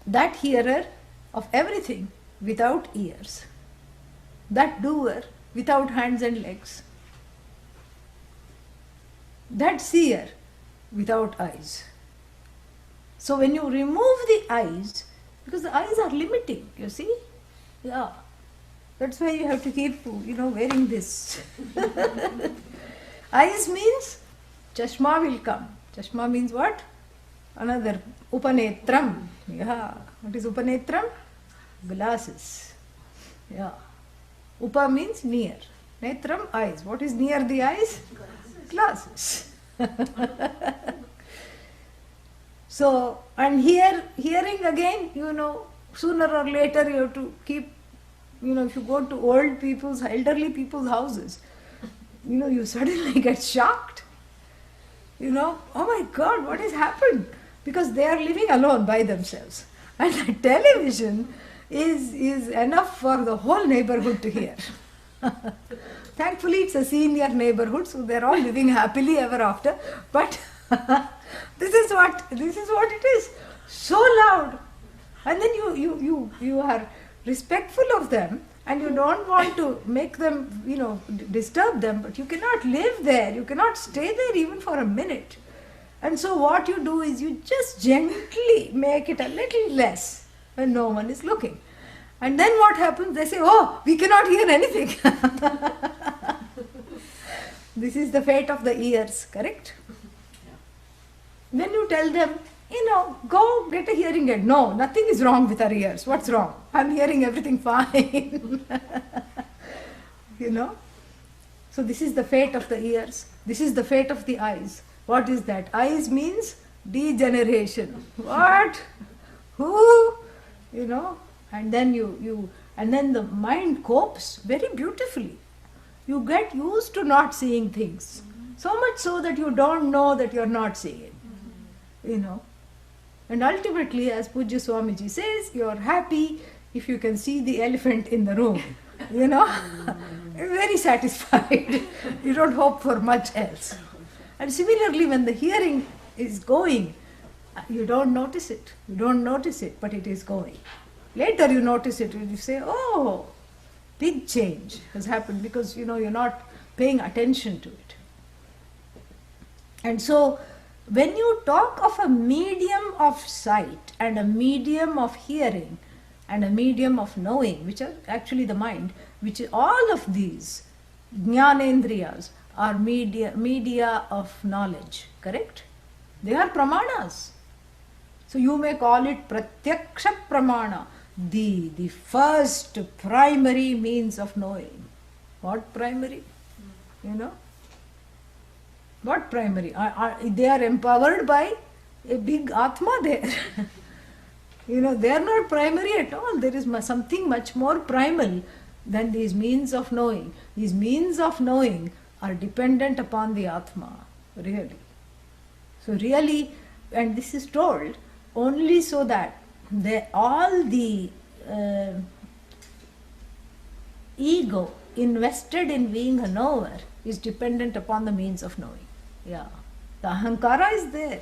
That hearer of everything without ears. That doer without hands and legs. That seer without eyes. So when you remove the eyes, because the eyes are limiting, you see? Yeah. That's why you have to keep, wearing this. Eyes means chashma will come. Chashma means what? Another upanetram. Yeah. What is upanetram? Glasses. Yeah. Upa means near. Netram, eyes. What is near the eyes? Glasses. So, and hearing again, sooner or later you have to keep, if you go to elderly people's houses, you suddenly get shocked. Oh my God, what has happened? Because they are living alone by themselves. And the television is enough for the whole neighborhood to hear. Thankfully, it's a senior neighborhood, so they're all living happily ever after. But this is what it is. So loud. And then you are respectful of them, and you don't want to make them, disturb them, but you cannot live there, you cannot stay there even for a minute. And so what you do is you just gently make it a little less when no one is looking. And then what happens? They say, oh, we cannot hear anything. This is the fate of the ears, correct? Then you tell them, go get a hearing aid. No, nothing is wrong with our ears. What's wrong? I'm hearing everything fine. So this is the fate of the ears. This is the fate of the eyes. What is that? Eyes means degeneration. What? Who? And then and then the mind copes very beautifully. You get used to not seeing things. So much so that you don't know that you're not seeing it. And ultimately, as Pujya Swamiji says, you're happy if you can see the elephant in the room. Very satisfied. You don't hope for much else. And similarly, when the hearing is going, you don't notice it. You don't notice it, but it is going. Later you notice it and you say, oh, big change has happened because, you're not paying attention to it. And so, when you talk of a medium of sight and a medium of hearing and a medium of knowing, which are actually the mind, which all of these jnanendriyas are media of knowledge, correct? They are pramanas. So you may call it pratyaksha pramana, the first primary means of knowing. What primary? What primary? They are empowered by a big Atma there. They are not primary at all. There is something much more primal than these means of knowing. These means of knowing are dependent upon the Atma, really. So really, and this is told only so that all the ego invested in being a knower is dependent upon the means of knowing. Yeah, the ahankara is there.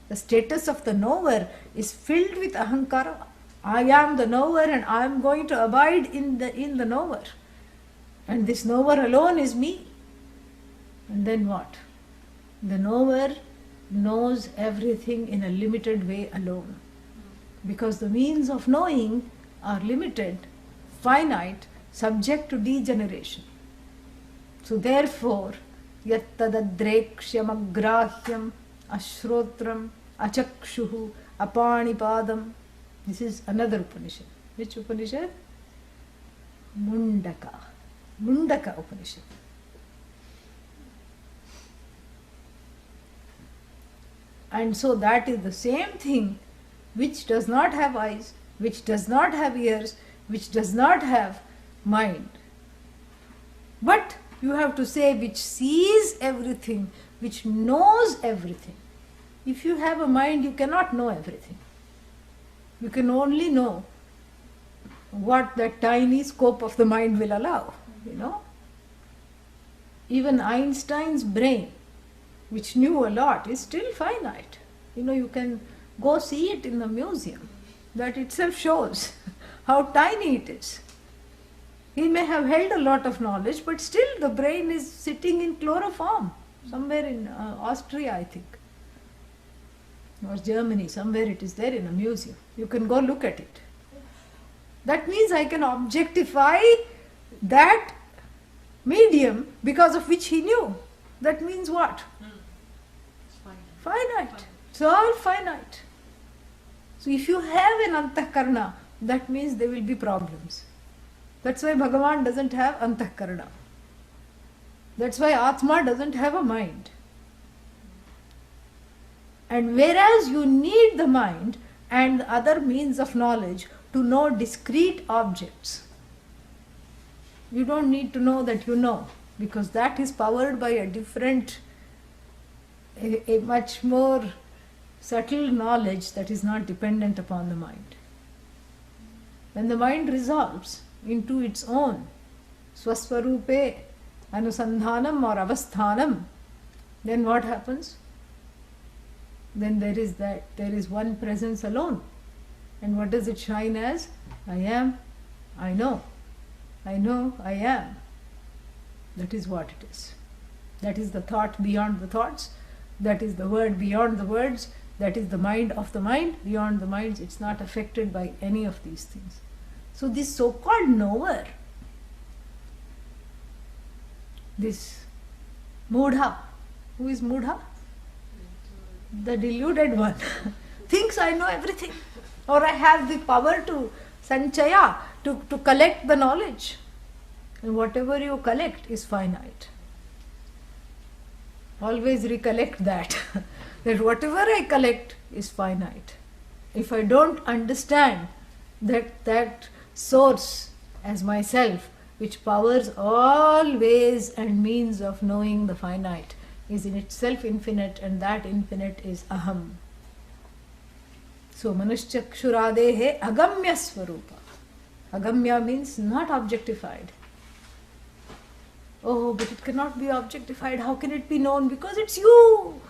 The status of the knower is filled with ahankara. I am the knower and I am going to abide in the knower. And this knower alone is me. And then what? The knower knows everything in a limited way alone. Because the means of knowing are limited, finite, subject to degeneration. So therefore, yattadadrekshyam agrahyam ashrotram achakshuhu apanipadam. This is another Upanishad. Which Upanishad? Mundaka Upanishad. And so that is the same thing which does not have eyes, which does not have ears, which does not have mind. But you have to say which sees everything, which knows everything. If you have a mind, you cannot know everything. You can only know what that tiny scope of the mind will allow, Even Einstein's brain, which knew a lot, is still finite. You can go see it in the museum. That itself shows how tiny it is. He may have held a lot of knowledge, but still the brain is sitting in chloroform, somewhere in Austria, I think, or Germany, somewhere it is there in a museum. You can go look at it. That means I can objectify that medium because of which he knew. That means what? Finite. It's all finite. So if you have an antahkarana, that means there will be problems. That's why Bhagavan doesn't have antahkarana. That's why Atma doesn't have a mind. And whereas you need the mind and other means of knowledge to know discrete objects, you don't need to know that you know, because that is powered by a different, a much more subtle knowledge that is not dependent upon the mind. When the mind resolves into its own swaswarupe anusandhanam or avasthanam, then what happens? Then there is one presence alone. And what does it shine as? I am, I know. I know I am. That is what it is. That is the thought beyond the thoughts. That is the word beyond the words. That is the mind of the mind beyond the minds. It's not affected by any of these things. So this so-called knower, this Mudha, who is Mudha? The deluded one, thinks I know everything, or I have the power to sanchaya, to collect the knowledge. And whatever you collect is finite. Always recollect that, that whatever I collect is finite. If I don't understand that source as myself, which powers all ways and means of knowing the finite, is in itself infinite, and that infinite is aham. So manushchakshuradehe agamya swarupa. Agamya means not objectified. Oh, but it cannot be objectified. How can it be known? Because it's you.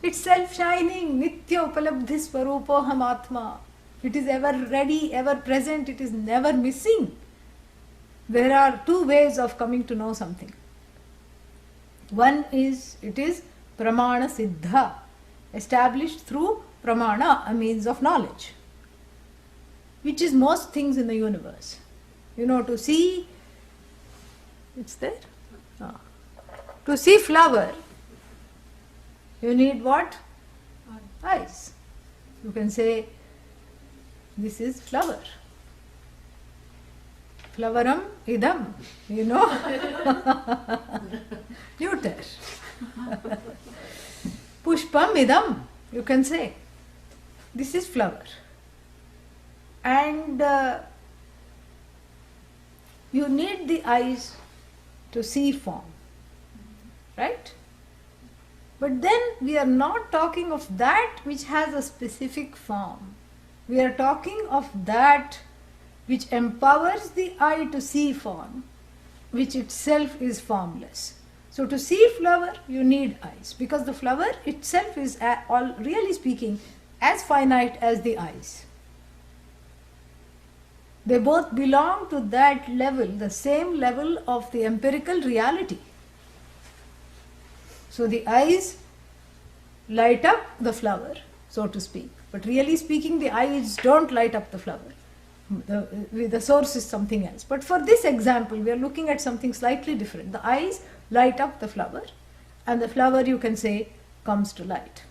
It's self-shining. Nitya upalabdhi swarupoham atma. It is ever ready, ever present. It is never missing. There are two ways of coming to know something. One is, it is pramana siddha, established through pramana, a means of knowledge, which is most things in the universe. To see, it's there. To see flower, you need what? Eyes. You can say, this is flower. Floweram idam, neuter. Pushpam idam, you can say, this is flower. And you need the eyes to see form, right? But then we are not talking of that which has a specific form. We are talking of that which empowers the eye to see form, which itself is formless. So to see flower, you need eyes, because the flower itself is, really speaking, as finite as the eyes. They both belong to that level, the same level of the empirical reality. So the eyes light up the flower, so to speak. But really speaking, the eyes don't light up the flower. The source is something else. But for this example, we are looking at something slightly different. The eyes light up the flower, and the flower, you can say, comes to light.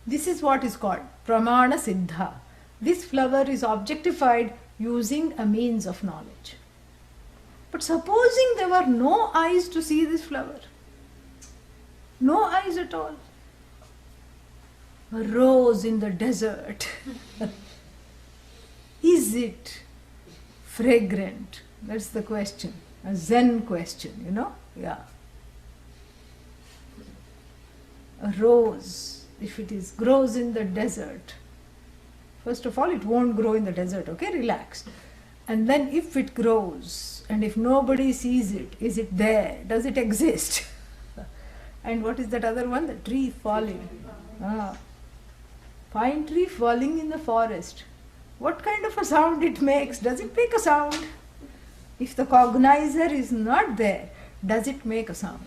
This is what is called pramana siddha. This flower is objectified using a means of knowledge. But supposing there were no eyes to see this flower, no eyes at all. A rose in the desert. Is it fragrant? That's the question. A Zen question, Yeah. A rose, if it grows in the desert, first of all, it won't grow in the desert, okay? Relax. And then if it grows, and if nobody sees it, is it there? Does it exist? And what is that other one? The tree falling. Pine tree falling in the forest. What kind of a sound it makes? Does it make a sound? If the cognizer is not there, does it make a sound?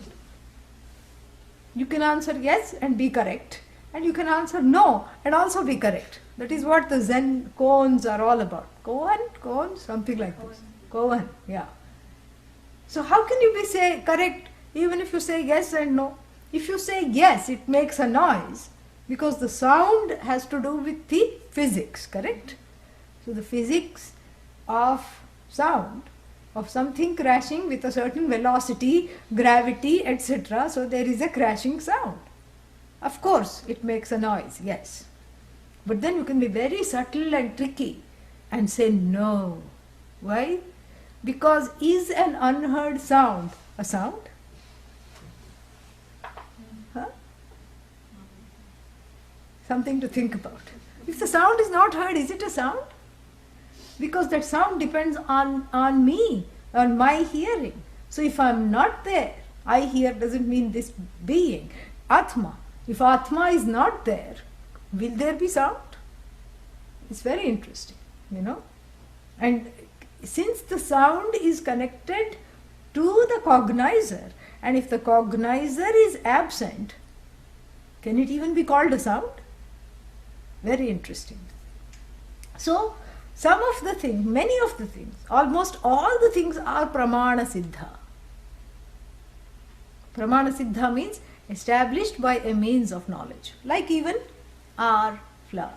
You can answer yes and be correct, and you can answer no and also be correct. That is what the Zen koans are all about. Koan, something like this. Koan, yeah. So how can you say correct even if you say yes and no? If you say yes, it makes a noise, because the sound has to do with the physics, correct? So the physics of sound, of something crashing with a certain velocity, gravity, etc. So there is a crashing sound. Of course, it makes a noise, yes. But then you can be very subtle and tricky and say no. Why? Because is an unheard sound a sound? Something to think about. If the sound is not heard, is it a sound? Because that sound depends on me, on my hearing. So if I am not there, I hear doesn't mean this being, Atma. If Atma is not there, will there be sound? It's very interesting, And since the sound is connected to the cognizer, and if the cognizer is absent, can it even be called a sound? Very interesting. So, some of the things, many of the things, almost all the things are pramana siddha. Pramana siddha means established by a means of knowledge, like even our flower.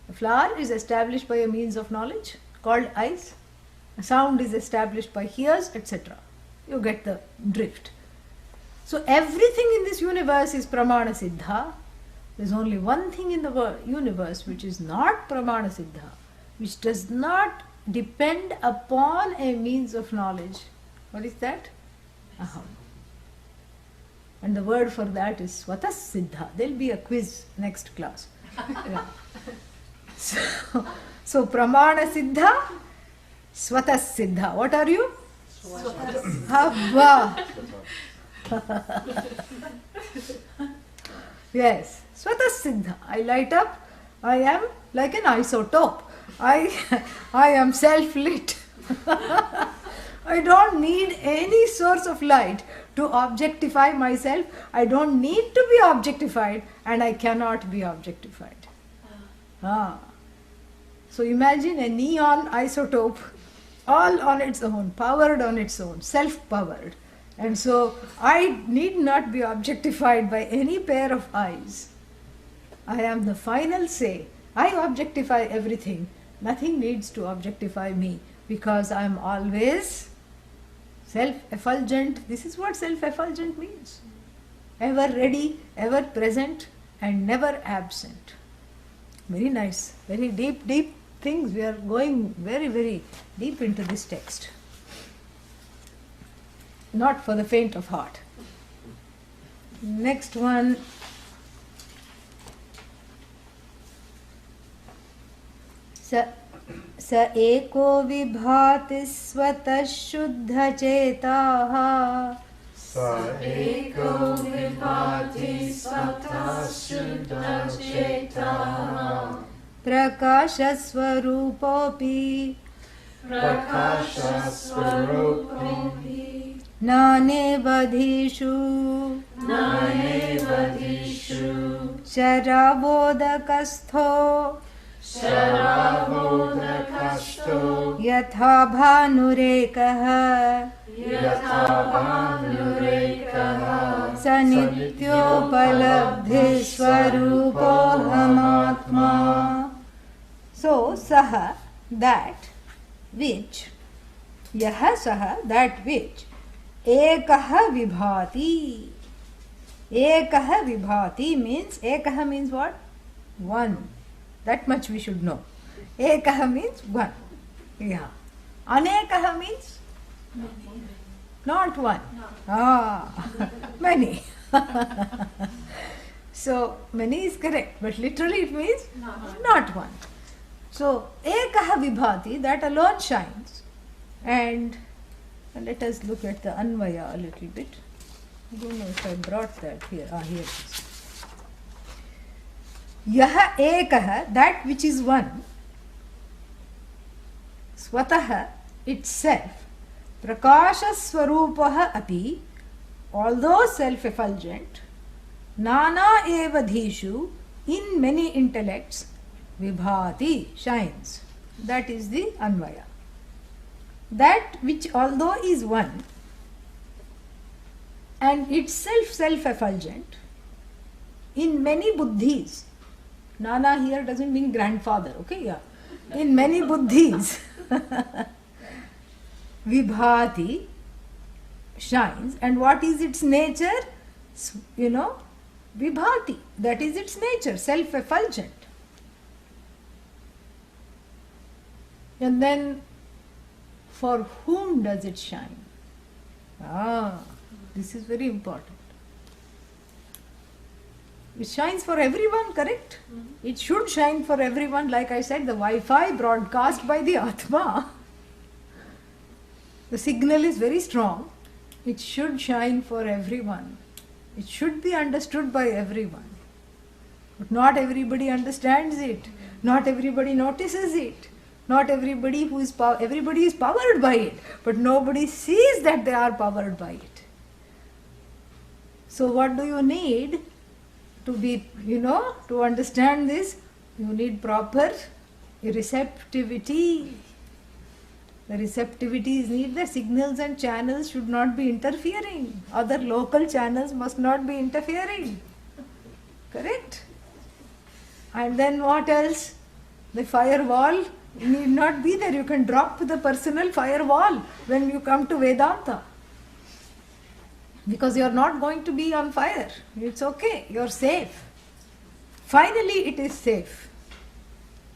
The flower is established by a means of knowledge called eyes. A sound is established by ears, etc. You get the drift. So everything in this universe is pramana siddha. There is only one thing in the universe which is not pramana siddha, which does not depend upon a means of knowledge. What is that? Aham. And the word for that is swatas siddha. There will be a quiz next class. Yeah. So pramana siddha, swatas siddha. What are you? Habba. Yes, swatas siddha. I light up. I am like an isotope. I am self-lit. I don't need any source of light to objectify myself. I don't need to be objectified, and I cannot be objectified. So imagine a neon isotope, all on its own, powered on its own, self-powered. And so I need not be objectified by any pair of eyes. I am the final say. I objectify everything. Nothing needs to objectify me, because I am always self-effulgent. This is what self-effulgent means. Ever ready, ever present, and never absent. Very nice, very deep, deep things. We are going very, very deep into this text. Not for the faint of heart. Next one. स एको विभाति स्वतः शुद्धचेताः स एको विभाति स्वतः शुद्धचेताः प्रकाशस्वरूपोऽपि प्रकाशस्वरूपोऽपि नानेवधीषु शराबोदकस्थो शराबोदकस्थो यथा भानुरेकः स नित्योपलब्धिस्वरूपोऽहमात्मा. So, saha, that which, yaha saha, that which, ekaha vibhati. Ekaha vibhati means, ekaha means what? One. That much we should know. Ekaha means one. Yeah. Anekaha means? Not one. Many. So, many is correct, but literally it means not one. So, ekaha vibhati, that alone shines. And let us look at the anvaya a little bit. I don't know if I brought that here. Here it is. Yaha ekaha, that which is one, swataha, itself, prakasha swarupaha api, although self-effulgent, nana eva dhishu, in many intellects, vibhati, shines. That is the anvaya. That which although is one and itself self-effulgent, in many buddhis, nana here doesn't mean grandfather, okay? Yeah. In many buddhis, vibhati, shines. And what is its nature? You know, vibhati, that is its nature, self-effulgent. And then, for whom does it shine? This is very important. It shines for everyone, correct? It should shine for everyone. Like I said, the Wi-Fi broadcast by the Atma, the signal is very strong. It should shine for everyone. It should be understood by everyone. But not everybody understands it. Not everybody notices it. Not everybody everybody is powered by it, but nobody sees that they are powered by it. So what do you need to be, to understand this? You need proper receptivity. The receptivity is needed. The signals and channels should not be interfering. Other local channels must not be interfering. Correct? And then what else? The firewall need not be there. You can drop the personal firewall when you come to Vedanta. Because you are not going to be on fire. It's okay. You are safe. Finally it is safe.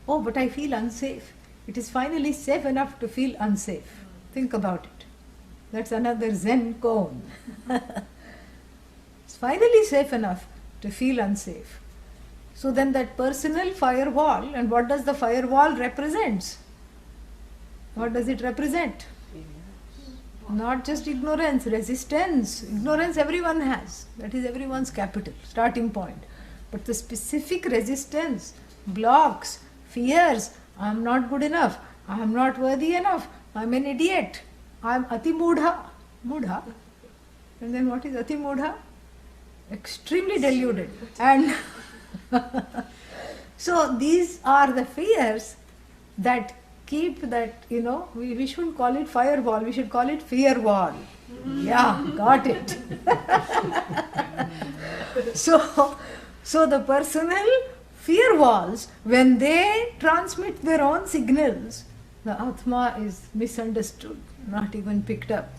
Oh, but I feel unsafe. It is finally safe enough to feel unsafe. Think about it. That's another Zen cone. It's finally safe enough to feel unsafe. So then that personal firewall, and what does the firewall represent? What does it represent? Not just ignorance, resistance. Ignorance everyone has. That is everyone's capital, starting point. But the specific resistance, blocks, fears, I am not good enough, I am not worthy enough, I am an idiot, I am ati mudha. Mudha. And then what is ati mudha? Extremely deluded. And so these are the fears that keep that, we shouldn't call it firewall, we should call it fear wall. Yeah, got it. So the personal fear walls, when they transmit their own signals, the Atma is misunderstood, not even picked up,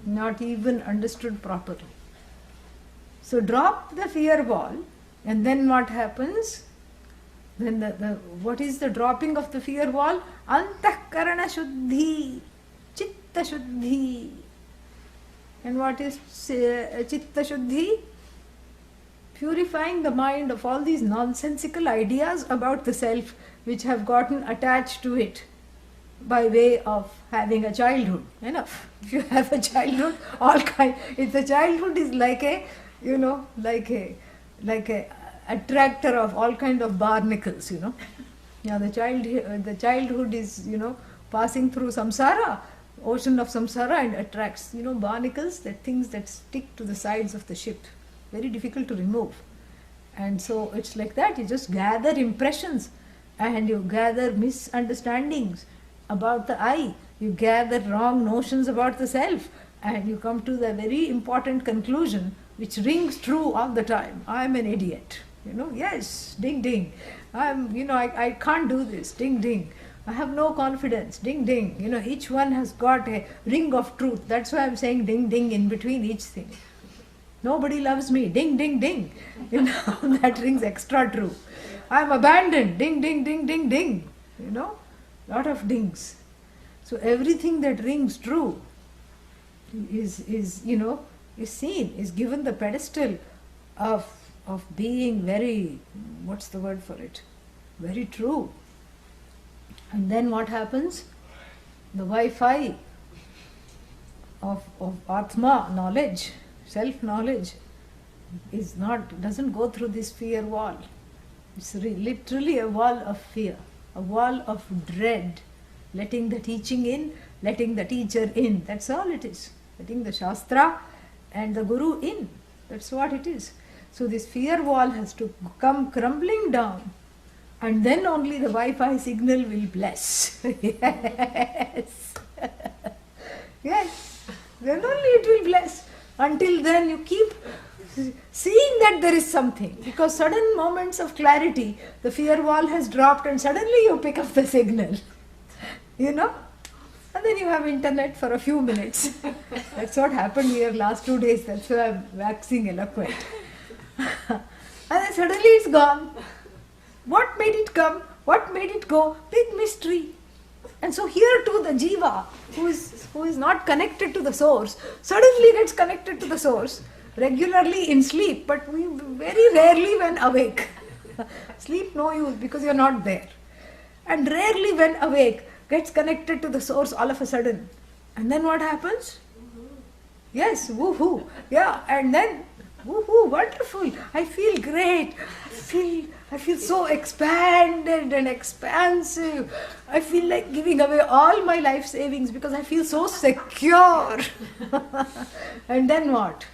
not even understood properly. So drop the fear wall, and then what happens? Then what is the dropping of the fear wall? Antahkarana shuddhi, chitta shuddhi. And what is chitta shuddhi? Purifying the mind of all these nonsensical ideas about the self which have gotten attached to it by way of having a childhood. Enough. If you have a childhood, if the childhood is like a attractor of all kind of barnacles, Yeah, the childhood is, passing through samsara, ocean of samsara, and attracts, barnacles, that things that stick to the sides of the ship. Very difficult to remove. And so it's like that. You just gather impressions and you gather misunderstandings about the I. You gather wrong notions about the self, and you come to the very important conclusion which rings true all the time. I am an idiot. Yes, ding ding. I can't do this, ding ding. I have no confidence, ding ding. Each one has got a ring of truth. That's why I'm saying ding ding in between each thing. Nobody loves me, ding ding ding. That rings extra true. I'm abandoned, ding ding ding ding ding. Lot of dings. So everything that rings true is seen, is given the pedestal of being very, what's the word for it? Very true. And then what happens? The Wi-Fi of Atma knowledge, self-knowledge, doesn't go through this fear wall. It's literally a wall of fear, a wall of dread, letting the teaching in, letting the teacher in. That's all it is. Letting the Shastra and the Guru in. That's what it is. So this fear wall has to come crumbling down, and then only the Wi-Fi signal will bless. Yes. Yes. Then only it will bless. Until then you keep seeing that there is something. Because sudden moments of clarity, the fear wall has dropped and suddenly you pick up the signal. And then you have internet for a few minutes. That's what happened here last 2 days. That's why I'm waxing eloquent. And then suddenly it's gone. What made it come? What made it go? Big mystery. And so here too the jiva, who is not connected to the source, suddenly gets connected to the source, regularly in sleep, but very rarely when awake. Sleep no use because you're not there. And rarely when awake, gets connected to the source all of a sudden. And then what happens? Yes, woohoo. Yeah, and then woohoo, wonderful. I feel great. I feel so expanded and expansive. I feel like giving away all my life savings because I feel so secure. And then what?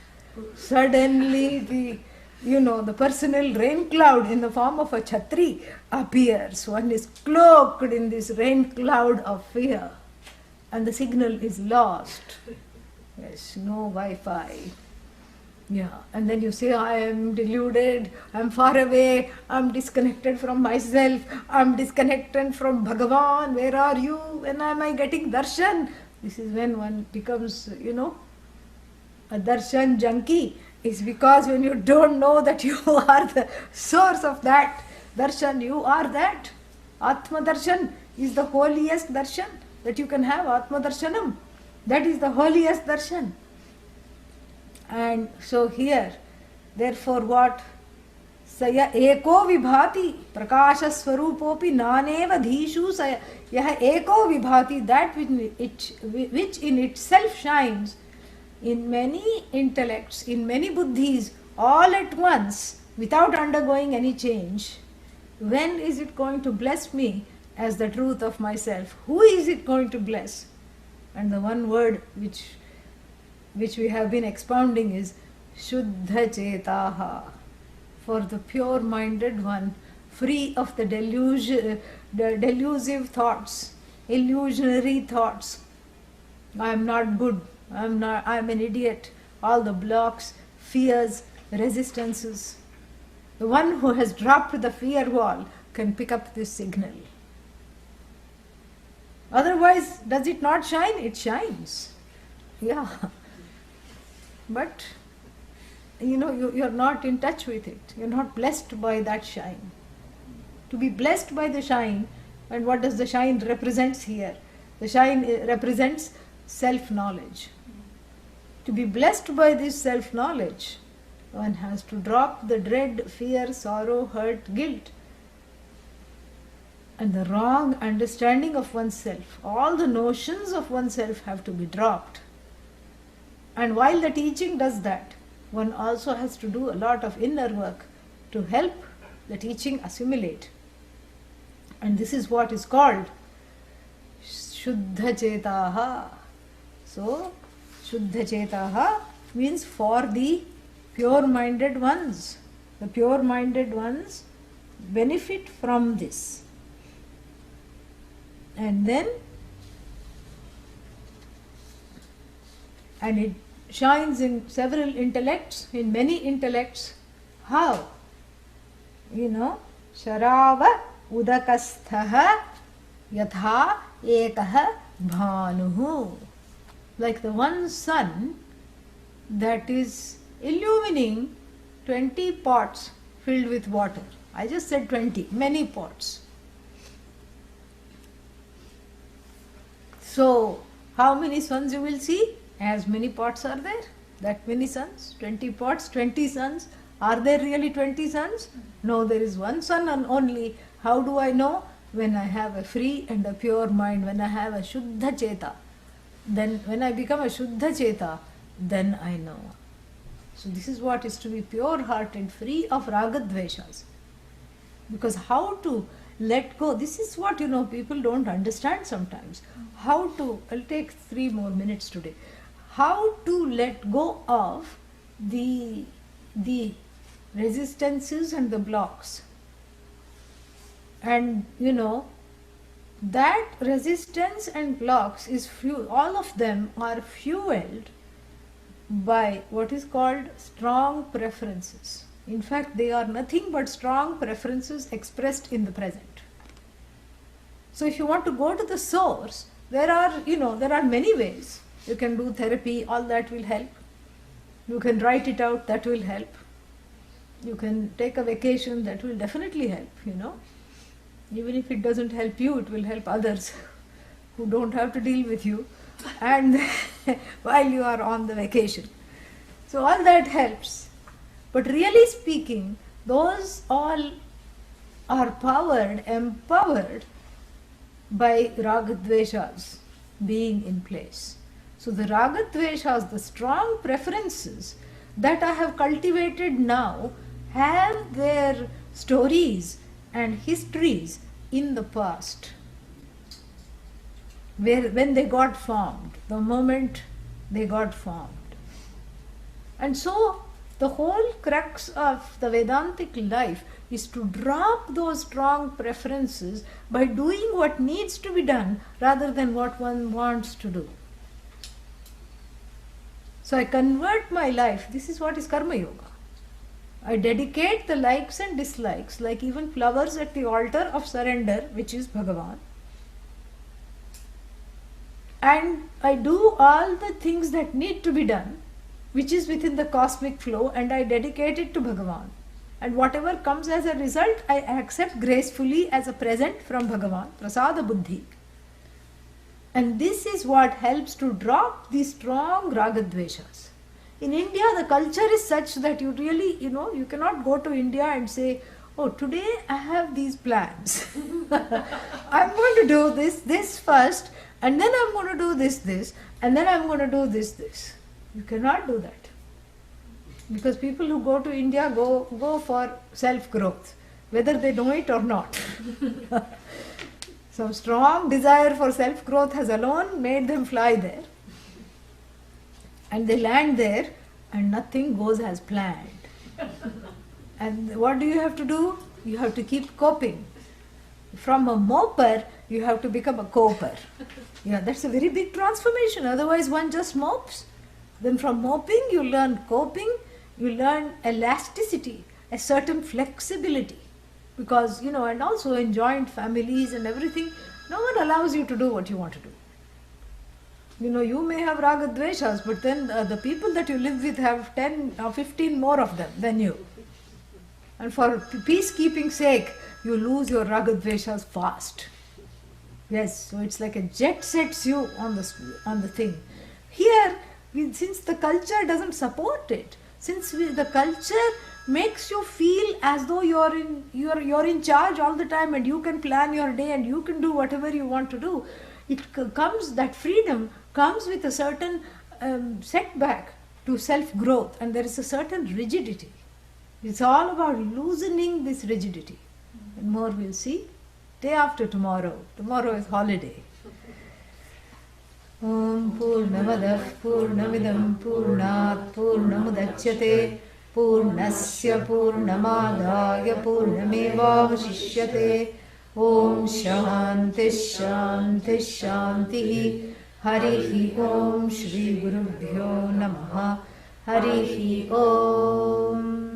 Suddenly the personal rain cloud in the form of a chhatri appears. One is cloaked in this rain cloud of fear. And the signal is lost. Yes, no Wi-Fi. Yeah, and then you say, I am deluded, I am far away, I am disconnected from myself, I am disconnected from Bhagavan, where are you? When am I getting darshan? This is when one becomes, a darshan junkie. It's because when you don't know that you are the source of that darshan, you are that. Atma darshan is the holiest darshan that you can have, Atma darshanam. That is the holiest darshan. And so here, therefore what? Saya eko vibhati prakasha swarupopi naneva dhishu saya. Yaha eko vibhati, that which in itself shines in many intellects, in many buddhis, all at once, without undergoing any change. When is it going to bless me as the truth of myself? Who is it going to bless? And the one word which we have been expounding is Shuddha Chetaha, for the pure-minded one, free of the delusive thoughts, illusionary thoughts. I am not good, I am an idiot, all the blocks, fears, resistances. The one who has dropped the fear wall can pick up this signal. Otherwise, does it not shine? It shines. Yeah. But, you're not in touch with it. You're not blessed by that shine. To be blessed by the shine, and what does the shine represents here? The shine represents self-knowledge. To be blessed by this self-knowledge, one has to drop the dread, fear, sorrow, hurt, guilt, and the wrong understanding of oneself. All the notions of oneself have to be dropped. And while the teaching does that, one also has to do a lot of inner work to help the teaching assimilate. And this is what is called Shuddha Chetaha. So, Shuddha Chetaha means for the pure-minded ones. The pure-minded ones benefit from this. And it shines in several intellects, in many intellects. How? Sharava udakasthaha yatha ekaha bhanuhu. Like the one sun that is illumining 20 pots filled with water. I just said 20, many pots. So, how many suns you will see? As many pots are there? That many suns? 20 pots, 20 suns. Are there really 20 suns? No, there is one sun and only. How do I know? When I have a free and a pure mind, when I have a Shuddha Cheta. Then when I become a Shuddha Cheta, then I know. So this is what is to be pure-hearted, free of ragadveshas. Because how to let go, this is what people don't understand sometimes. How to, I'll take 3 more minutes today. How to let go of the resistances and the blocks. And that resistance and blocks is all of them are fueled by what is called strong preferences. In fact, they are nothing but strong preferences expressed in the present. So if you want to go to the source, there are many ways. You can do therapy, all that will help. You can write it out, that will help. You can take a vacation, that will definitely help, Even if it doesn't help you, it will help others who don't have to deal with you and while you are on the vacation. So all that helps. But really speaking, those all are empowered by ragadveshas being in place. So the ragadveshas, the strong preferences that I have cultivated now, have their stories and histories in the past, when they got formed, the moment they got formed. And so the whole crux of the Vedantic life is to drop those strong preferences by doing what needs to be done rather than what one wants to do. So I convert my life. This is what is Karma Yoga. I dedicate the likes and dislikes, like even flowers at the altar of surrender, which is Bhagavan. And I do all the things that need to be done, which is within the cosmic flow, and I dedicate it to Bhagavan. And whatever comes as a result, I accept gracefully as a present from Bhagavan, prasada buddhi. And this is what helps to drop the strong ragadveshas. In India, the culture is such that you really, you cannot go to India and say, oh, today I have these plans. I'm going to do this first, and then I'm going to do this, and then I'm going to do this. You cannot do that. Because people who go to India go for self-growth, whether they know it or not. Some strong desire for self-growth has alone made them fly there. And they land there and nothing goes as planned. And what do you have to do? You have to keep coping. From a moper, you have to become a coper. Yeah, that's a very big transformation. Otherwise, one just mopes. Then from moping, you learn coping, you learn elasticity, a certain flexibility. Because, and also in joint families and everything, no one allows you to do what you want to do. You may have ragadveshas, but then the people that you live with have 10 or 15 more of them than you. And for peacekeeping sake, you lose your ragadveshas fast. Yes, so it's like a jet sets you on the thing. Here, since the culture doesn't support it, since the culture makes you feel as though you're in charge all the time and you can plan your day and you can do whatever you want to do, that freedom comes with a certain setback to self-growth, and there is a certain rigidity. It's all about loosening this rigidity. And more we'll see day after tomorrow. Tomorrow is holiday. Om Purnamadah Purnamidam Purnat Purnamudachyate Purnasya Purnamadaya Purnamevavashishyate. Om Shanti Shanti Shanti. Harihi Om Shri Gurubhyo Namaha. Harihi Om.